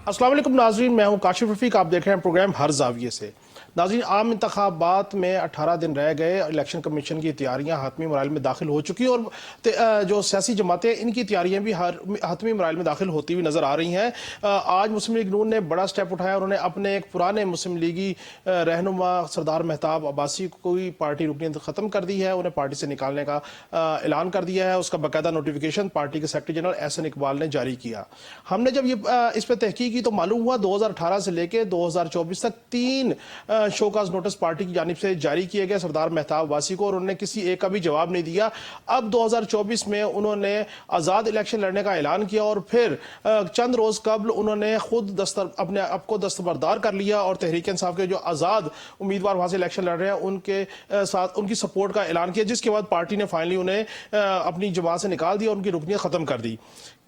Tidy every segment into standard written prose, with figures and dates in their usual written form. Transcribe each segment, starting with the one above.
अस्सलाम वालेकुम नाज़रीन, मैं हूं काशिफ रफ़ीक। आप देख रहे हैं प्रोग्राम हर ज़ाविये से। नाज़रीन, आम इंतखाबात में 18 दिन रह गए। इलेक्शन कमीशन की तैयारियां हतमी मराइल में दाखिल हो चुकी और जो सियासी जमातें इनकी तैयारियां भी हतमी मराइल में दाखिल होती हुई नज़र आ रही हैं। आज मुस्लिम लीग नून ने बड़ा स्टेप उठाया। उन्होंने अपने एक पुराने मुस्लिम लीगी रहनुमा सरदार मेहताब अब्बासी को पार्टी रुकनीत ख़त्म कर दी है, उन्हें पार्टी से निकालने का ऐलान कर दिया है। उसका बाकायदा नोटिफिकेशन पार्टी के सेक्रेटरी जनरल एहसन इकबाल ने जारी किया। हमने जब ये इस पर तहकीक की तो मालूम हुआ 2018 से लेकर 2024 तक 3 शोकाज नोटिस पार्टी की जानिब से जारी किए गए सरदार मेहताब अब्बासी को, और उन्होंने किसी एक का भी जवाब नहीं दिया। अब 2024 में उन्होंने आज़ाद इलेक्शन लड़ने का ऐलान किया और फिर चंद रोज कबल उन्होंने खुद अपने आप को दस्तबरदार कर लिया और तहरीक इंसाफ के जो आज़ाद उम्मीदवार वहां से इलेक्शन लड़ रहे हैं उनके साथ उनकी सपोर्ट का ऐलान किया, जिसके बाद पार्टी ने फाइनली उन्हें अपनी जमात से निकाल दिया और उनकी रुकनीत खत्म कर दी।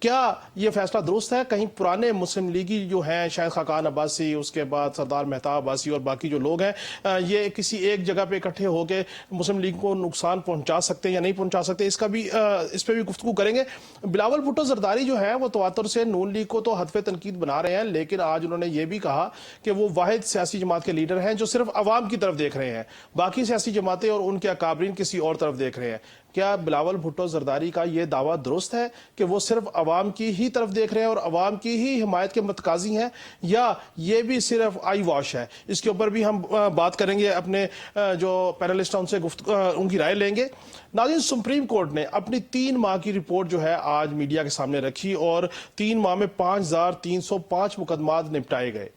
क्या यह फैसला दुरुस्त है? कहीं पुराने मुस्लिम लीगी जो हैं, शायद खाकान अब्बासी, उसके बाद सरदार मेहताब अब्बासी और बाकी जो लोग हैं, ये किसी एक जगह पे इकट्ठे होकर मुस्लिम लीग को नुकसान पहुंचा सकते हैं या नहीं पहुंचा सकते, इस पर भी गुफ्तगू करेंगे। बिलावल भुट्टो जरदारी जो है वो तवातुर से नून लीग को तो हदफ तनकीद बना रहे हैं, लेकिन आज उन्होंने ये भी कहा कि वो वाहिद सियासी जमात के लीडर हैं जो सिर्फ अवाम की तरफ देख रहे हैं, बाकी सियासी जमातें और उनके अकाबरीन किसी और तरफ देख रहे हैं। क्या बिलावल भुट्टो जरदारी का यह दावा दुरुस्त है कि वो सिर्फ अवाम की ही तरफ देख रहे हैं और अवाम की ही हिमायत के मतकाजी हैं, या ये भी सिर्फ आई वॉश है? इसके ऊपर भी हम बात करेंगे। अपने जो पैनलिस्ट हैं उनसे उनकी राय लेंगे। नाज़रीन, सुप्रीम कोर्ट ने अपनी 3 माह की रिपोर्ट जो है आज मीडिया के सामने रखी और 3 माह में 5305 मुकदमात निपटाए गए।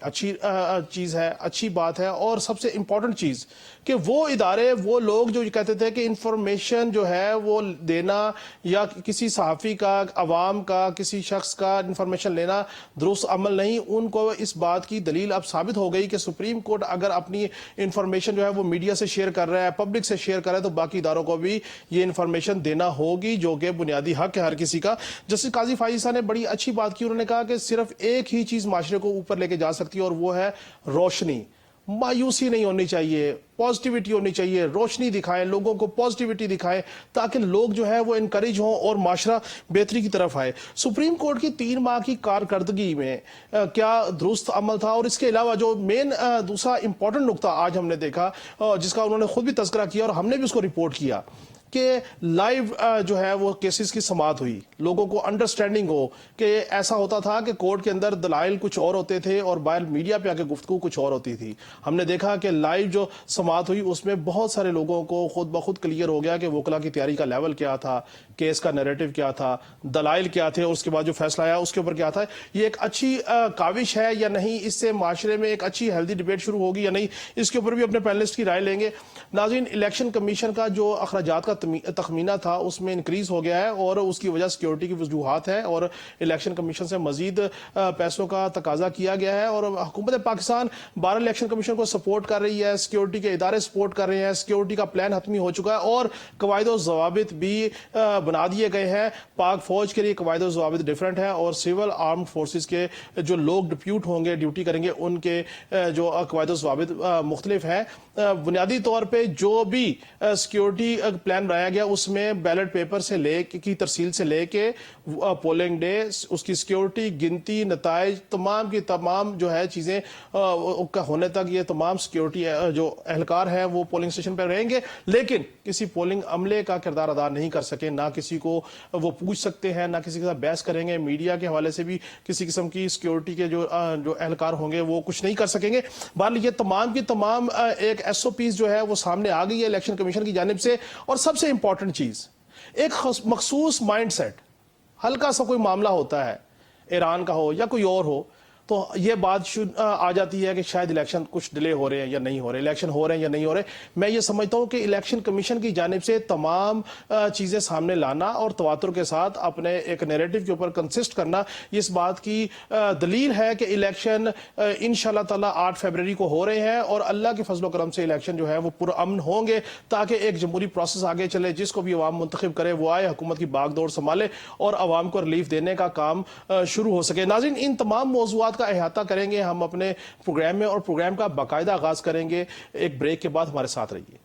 अच्छी चीज़ है, अच्छी बात है। और सबसे इंपॉर्टेंट चीज़ कि वो इदारे, वो लोग जो कहते थे कि इंफॉर्मेशन जो है वो देना या किसी सहाफ़ी का, अवाम का, किसी शख्स का इंफॉर्मेशन लेना दुरुस्त अमल नहीं, उनको इस बात की दलील अब साबित हो गई कि सुप्रीम कोर्ट अगर अपनी इंफॉर्मेशन जो है वो मीडिया से शेयर कर रहा है, पब्लिक से शेयर कर रहा है, तो बाकी इदारों को भी ये इंफॉर्मेशन देना होगी, जो कि बुनियादी हक है हर किसी का। जस्टिस काजी फाइज़ ने बड़ी अच्छी बात की। उन्होंने कहा कि सिर्फ एक ही चीज़ माशरे को ऊपर लेके जा सकती है और वो है रोशनी। मायूसी नहीं होनी चाहिए, पॉजिटिविटी होनी चाहिए। रोशनी दिखाएं, लोगों को पॉजिटिविटी दिखाएं, ताकि लोग जो है वो इनकरेज हों और माशरा बेहतरी की तरफ आए। सुप्रीम कोर्ट की 3 माह की कारकर्दगी में क्या दुरुस्त अमल था? और इसके अलावा जो मेन दूसरा इंपॉर्टेंट नुकता आज हमने देखा, जिसका उन्होंने खुद भी तज़किरा किया और हमने भी उसको रिपोर्ट किया, कि लाइव जो है वो केसेस की समाअत हुई, लोगों को अंडरस्टैंडिंग हो कि ऐसा होता था कि कोर्ट के अंदर दलाइल कुछ और होते थे और बाहर मीडिया पे आके गुफ्तगू कुछ और होती थी। हमने देखा कि लाइव जो समाअत हुई उसमें बहुत सारे लोगों को खुद ब खुद क्लियर हो गया कि वकला की तैयारी का लेवल क्या था, केस का नैरेटिव क्या था, दलाइल क्या थे और उसके बाद जो फैसला आया उसके ऊपर क्या था। ये एक अच्छी काविश है या नहीं? इससे माशरे में एक अच्छी हेल्दी डिबेट शुरू होगी या नहीं? इसके ऊपर भी अपने पैनलिस्ट की राय लेंगे। नाज़रीन, इलेक्शन कमीशन का जो अखराजात का तखमीना था उसमें इंक्रीज हो गया है और उसकी वजह सिक्योरिटी की वजूहात है और इलेक्शन कमीशन से मजीद पैसों का तकाजा किया गया है। और हुकूमत पाकिस्तान 12 इलेक्शन कमीशन को सपोर्ट कर रही है, सिक्योरिटी के इदारे सपोर्ट कर रहे हैं, सिक्योरिटी का प्लान हतमी हो चुका है और कवायद और ज़वाबित भी बना दिए गए हैं। पाक फौज के लिए कवायद और ज़वाबित डिफरेंट है और सिविल आर्म्ड फोर्सेस के जो लोग डिप्यूट होंगे, ड्यूटी करेंगे, उनके जो कवायद और ज़वाबित मुख्तलिफ हैं। बुनियादी तौर पर जो भी सिक्योरिटी प्लान बनाया गया उसमें बैलेट पेपर से की तरसील से लेके पोलिंग डे, उसकी सिक्योरिटी, गिनती, नताइज, तमाम की तमाम जो है चीजें का होने तक ये तमाम सिक्योरिटी जो एहलकार हैं वो पोलिंग स्टेशन पर रहेंगे, लेकिन किसी पोलिंग अमले का किरदार अदा नहीं कर सके, ना किसी को वो पूछ सकते हैं, ना किसी के साथ बहस करेंगे। मीडिया के हवाले से भी किसी किस्म की सिक्योरिटी के जो एहलकार होंगे वो कुछ नहीं कर सकेंगे। बहरहाल ये तमाम की तमाम एक SOPs जो है वो सामने आ गई है इलेक्शन कमीशन की जानिब से। और सबसे इंपॉर्टेंट चीज, एक मखसूस माइंडसेट, हल्का सा कोई मामला होता है, ईरान का हो या कोई और हो, तो ये बात आ जाती है कि शायद इलेक्शन कुछ डिले हो रहे हैं या नहीं हो रहे, इलेक्शन हो रहे हैं या नहीं हो रहे। मैं ये समझता हूं कि इलेक्शन कमीशन की जानिब से तमाम चीज़ें सामने लाना और तवातुर के साथ अपने एक नैरेटिव के ऊपर कंसिस्ट करना, इस बात की दलील है कि इलेक्शन इंशाल्लाह ताला 8 फरवरी को हो रहे हैं और अल्लाह के फजल करम से इलेक्शन जो है वो पुरअमन होंगे, ताकि एक जमहूरी प्रोसेस आगे चले। जिसको भी अवाम मुंतखब करे वो आए, हुकूमत की बागडोर संभाले और अवाम को रिलीफ देने का काम शुरू हो सके। नाज़रीन, इन तमाम मौज़ूआत का अहाता करेंगे हम अपने प्रोग्राम में और प्रोग्राम का बाकायदा आगाज करेंगे। एक ब्रेक के बाद हमारे साथ रहिए।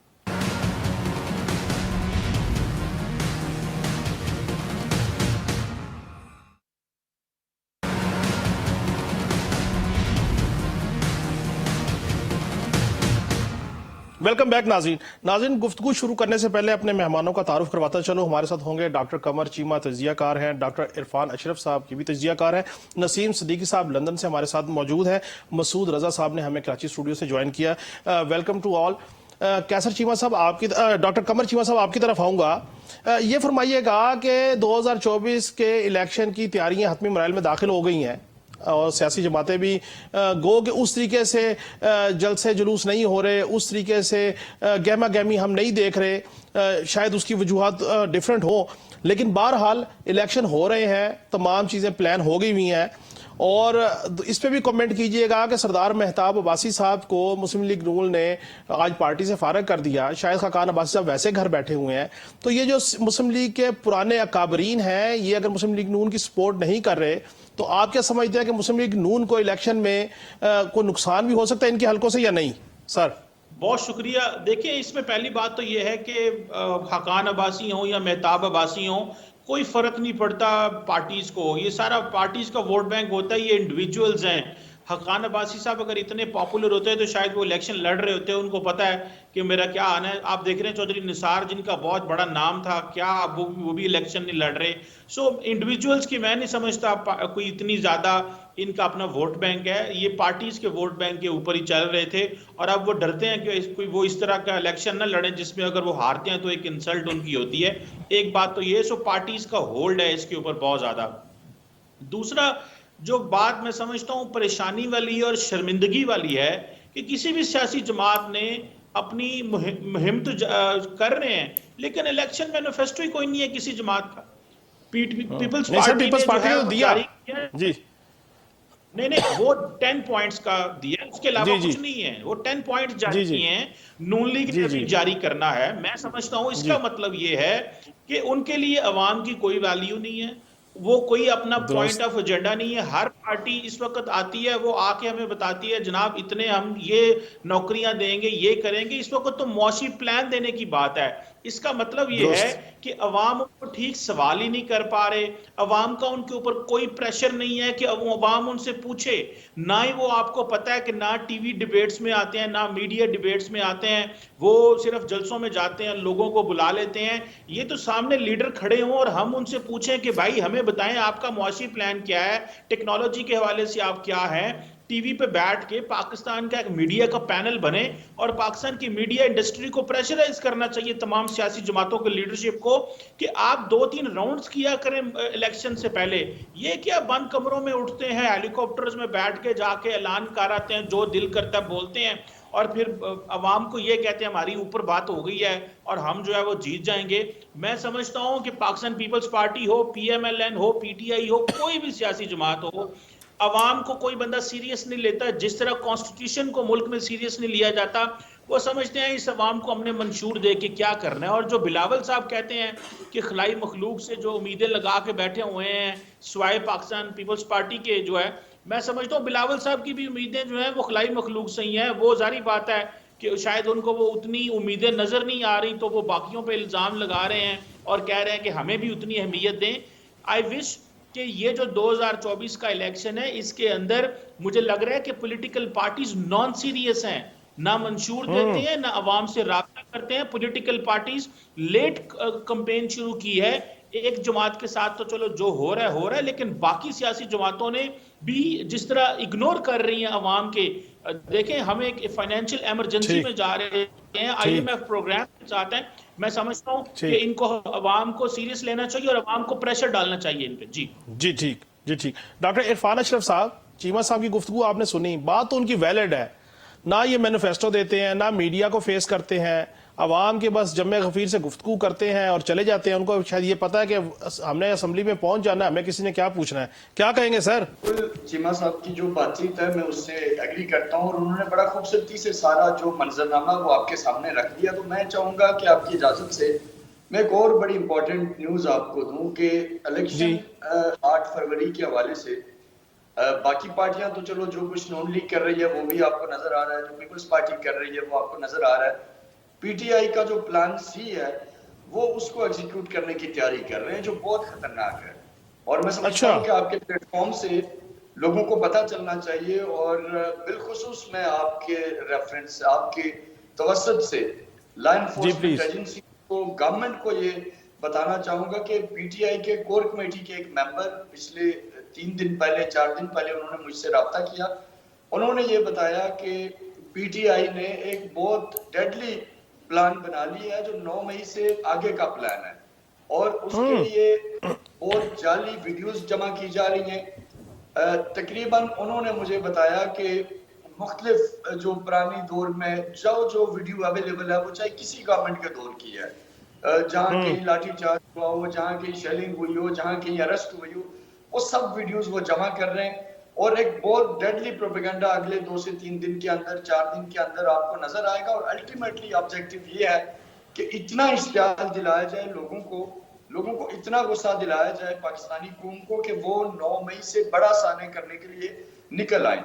वेलकम बैक नाज़रीन। नाज़रीन, गुफ्तगू शुरू करने से पहले अपने मेहमानों का तारुफ करवाता चलो। हमारे साथ होंगे डॉक्टर कमर चीमा, तजियाकार हैं, डॉक्टर इरफान अशरफ साहब की भी तजियाकार हैं, नसीम सदीकी साहब लंदन से हमारे साथ मौजूद हैं, मसूद रजा साहब ने हमें कराची स्टूडियो से ज्वाइन किया। Welcome to all. Qaiser Cheema साहब आपकी डॉक्टर कमर चीमा साहब आपकी तरफ आऊँगा। ये फरमाइएगा कि 2024 के इलेक्शन की तैयारियाँ हतमी मराइल में दाखिल हो गई हैं और सियासी जमातें भी गो कि उस तरीके से जलसे जुलूस नहीं हो रहे, उस तरीके से गहमा गहमी हम नहीं देख रहे, शायद उसकी वजूहत डिफरेंट हो, लेकिन बहरहाल इलेक्शन हो रहे हैं, तमाम चीज़ें प्लान हो गई हुई हैं। और इस पे भी कमेंट कीजिएगा कि सरदार मेहताब अब्बासी साहब को मुस्लिम लीग नून ने आज पार्टी से फारग कर दिया। शाहिद खाकान अब्बासी साहब वैसे घर बैठे हुए हैं, तो ये जो मुस्लिम लीग के पुराने अकाबरीन हैं, ये अगर मुस्लिम लीग नून की सपोर्ट नहीं कर रहे तो आप क्या समझते हैं कि मुस्लिम लीग नून को इलेक्शन में कोई नुकसान भी हो सकता है इनके हलकों से या नहीं? सर बहुत शुक्रिया। देखिए, इसमें पहली बात तो यह है कि खाकान अब्बासी हो या मेहताब अब्बासी हो, कोई फर्क नहीं पड़ता पार्टीज को। ये सारा पार्टीज का वोट बैंक होता है, ये इंडिविजुअल्स हैं। हकान अब्बासी साहब अगर इतने पॉपुलर होते हैं तो शायद वो इलेक्शन लड़ रहे होते हैं, उनको पता है कि मेरा क्या आना है। आप देख रहे हैं चौधरी निसार जिनका बहुत बड़ा नाम था, क्या वो भी इलेक्शन नहीं लड़ रहे। सो इंडिविजुअल्स की मैं नहीं समझता कोई इतनी ज्यादा इनका अपना वोट बैंक है। ये पार्टीज के वोट बैंक के ऊपर ही चल रहे थे और अब वो डरते हैं कि कोई वो इस तरह का इलेक्शन ना लड़े जिसमें अगर वो हारते हैं तो एक इंसल्ट उनकी होती है। एक बात तो ये, सो पार्टीज का होल्ड है इसके ऊपर बहुत ज्यादा। दूसरा जो बात मैं समझता हूं परेशानी वाली और शर्मिंदगी वाली है कि किसी भी सियासी जमात ने अपनी मुहिम तो कर रहे हैं, लेकिन इलेक्शन मैनिफेस्टो ही कोई नहीं है किसी जमात का। पीपल्स पार्टी ने जो है वो जारी किया जी। नहीं नहीं, वो 10 पॉइंट्स का दिया, उसके अलावा कुछ नहीं है। वो 10 पॉइंट्स जारी किए हैं, नून लीग ने भी जारी करना है। मैं समझता हूं इसका मतलब ये है कि उनके लिए अवाम की कोई वैल्यू नहीं है, वो कोई अपना पॉइंट ऑफ एजेंडा नहीं है। हर पार्टी इस वक्त आती है, वो आके हमें बताती है जनाब इतने हम ये नौकरियां देंगे, ये करेंगे। इस वक्त तो मौशी प्लान देने की बात है। इसका मतलब ये है कि अवाम उनको ठीक सवाल ही नहीं कर पा रहे, अवाम का उनके ऊपर कोई प्रेशर नहीं है कि अवाम उनसे पूछे। ना ही वो आपको पता है कि ना टीवी डिबेट्स में आते हैं, ना मीडिया डिबेट्स में आते हैं, वो सिर्फ जलसों में जाते हैं, लोगों को बुला लेते हैं। ये तो सामने लीडर खड़े हों और हम उनसे पूछें कि भाई हमें बताएं आपका मुआशी प्लान क्या है, टेक्नोलॉजी के हवाले से आप क्या है। टीवी पे बैठ के पाकिस्तान का एक मीडिया का पैनल बने और पाकिस्तान की मीडिया इंडस्ट्री को प्रेशराइज करना चाहिए, तमाम सियासी जमातों के लीडरशिप को, कि आप 2-3 राउंड्स किया करें इलेक्शन से पहले। ये क्या बंद कमरों में उठते हैं, हेलीकॉप्टर्स में बैठ के जाके ऐलान कर आते हैं, जो दिल करता है बोलते हैं और फिर अवाम को ये कहते हैं हमारी ऊपर बात हो गई है और हम जो है वो जीत जाएंगे। मैं समझता हूं कि पाकिस्तान पीपल्स पार्टी हो, पीएमएलएन हो, पीटीआई हो, कोई भी सियासी जमात हो, अवाम को कोई बंदा सीरियस नहीं लेता। जिस तरह कॉन्स्टिट्यूशन को मुल्क में सीरियस नहीं लिया जाता, वो समझते हैं इस अवाम को हमने मंशूर दे के क्या करना है। और जो बिलावल साहब कहते हैं कि खलाई मखलूक से जो उम्मीदें लगा के बैठे हुए हैं स्वाय पाकिस्तान पीपल्स पार्टी के, जो है मैं समझता हूँ बिलावल साहब की भी उम्मीदें जो है वो खलाई मखलूक से ही हैं। वो जारी बात है कि शायद उनको वो उतनी उम्मीदें नजर नहीं आ रही, तो वो बाकियों पे इल्जाम लगा रहे हैं और कह रहे हैं कि हमें भी उतनी अहमियत दें। आई विश कि ये जो 2024 का इलेक्शन है, इसके अंदर मुझे लग रहा है कि पॉलिटिकल पार्टीज नॉन सीरियस हैं, ना मंशूर देते हैं, ना अवाम से राब्ता करते हैं। पॉलिटिकल पार्टीज लेट कैंपेन शुरू की है। एक जमात के साथ तो चलो जो हो रहा है, लेकिन बाकी सियासी जमातों ने भी जिस तरह इग्नोर कर रही हैं अवाम के। देखें, हम एक फाइनेंशियल इमरजेंसी में जा रहे हैं, आईएमएफ प्रोग्राम के साथ हैं। मैं समझता हूं कि इनको अवाम को सीरियस लेना चाहिए और अवाम को प्रेशर डालना चाहिए इन पे। जी ठीक। डॉक्टर इरफान अशरफ साहब, चीमा साहब की गुफ्तगू आपने सुनी, बात तो उनकी वैलिड है। ना ये मैनिफेस्टो देते हैं, ना मीडिया को फेस करते हैं, अवाम के बस जम्मे गफीर से गुफ्तगू करते हैं और चले जाते हैं। उनको शायद ये पता है कि हमने असम्बली में पहुंच जाना है, हमें किसी ने क्या पूछना है। क्या कहेंगे सर? चीमा साहब की जो बातचीत है मैं उससे एग्री करता हूं और उन्होंने बड़ा खूबसूरती से सारा जो मंजरनामा वो आपके सामने रख दिया। तो मैं चाहूंगा कि आपकी इजाजत से मैं एक और बड़ी इंपॉर्टेंट न्यूज आपको दूं कि इलेक्शन 8 फरवरी के हवाले से बाकी पार्टियां तो चलो जो कुछ नॉन लीग कर रही है वो भी आपको नजर आ रहा है, जो पीपल्स पार्टी कर रही है वो आपको नजर आ रहा है। पीटीआई का जो प्लान सी है वो उसको एग्जीक्यूट करने की तैयारी कर रहे हैं, जो बहुत खतरनाक है। और मैं समझता हूं कि आपके प्लेटफॉर्म से लोगों को पता चलना चाहिए और बिलखुसूस मैं आपके रेफरेंस आपके तवसत से लॉ जी एनफोर्समेंट प्लीज। एजेंसी को, गवर्नमेंट को ये बताना चाहूंगा कि पीटीआई के कोर कमेटी के एक मेंबर पिछले 3 दिन पहले 4 दिन पहले उन्होंने मुझसे रब्ता किया। उन्होंने ये बताया कि पीटीआई ने एक बहुत डेडली प्लान बना लिया है जो 9 मई से आगे का प्लान है, और उसके लिए बहुत जाली वीडियोस जमा की जा रही हैं। तकरीबन उन्होंने मुझे बताया कि मुख्तलिफ जो पुरानी दौर में जो वीडियो अवेलेबल है वो चाहे किसी गवर्नमेंट के दौर की है, जहाँ कहीं लाठीचार्ज हुआ हो, जहाँ कहीं शेलिंग हुई हो, जहाँ कहीं अरेस्ट हुई हो, वो सब वीडियोस वो जमा कर रहे हैं। और एक बहुत डेडली प्रोपेगेंडा अगले 2 से 3 दिन के अंदर, 4 दिन के अंदर आपको नजर आएगा। और अल्टीमेटली ऑब्जेक्टिव ये है कि इतना इश्तियाल दिलाया जाए लोगों को इतना गुस्सा दिलाया जाए पाकिस्तानी कौम को कि वो 9 मई से बड़ा साने करने के लिए निकल आए।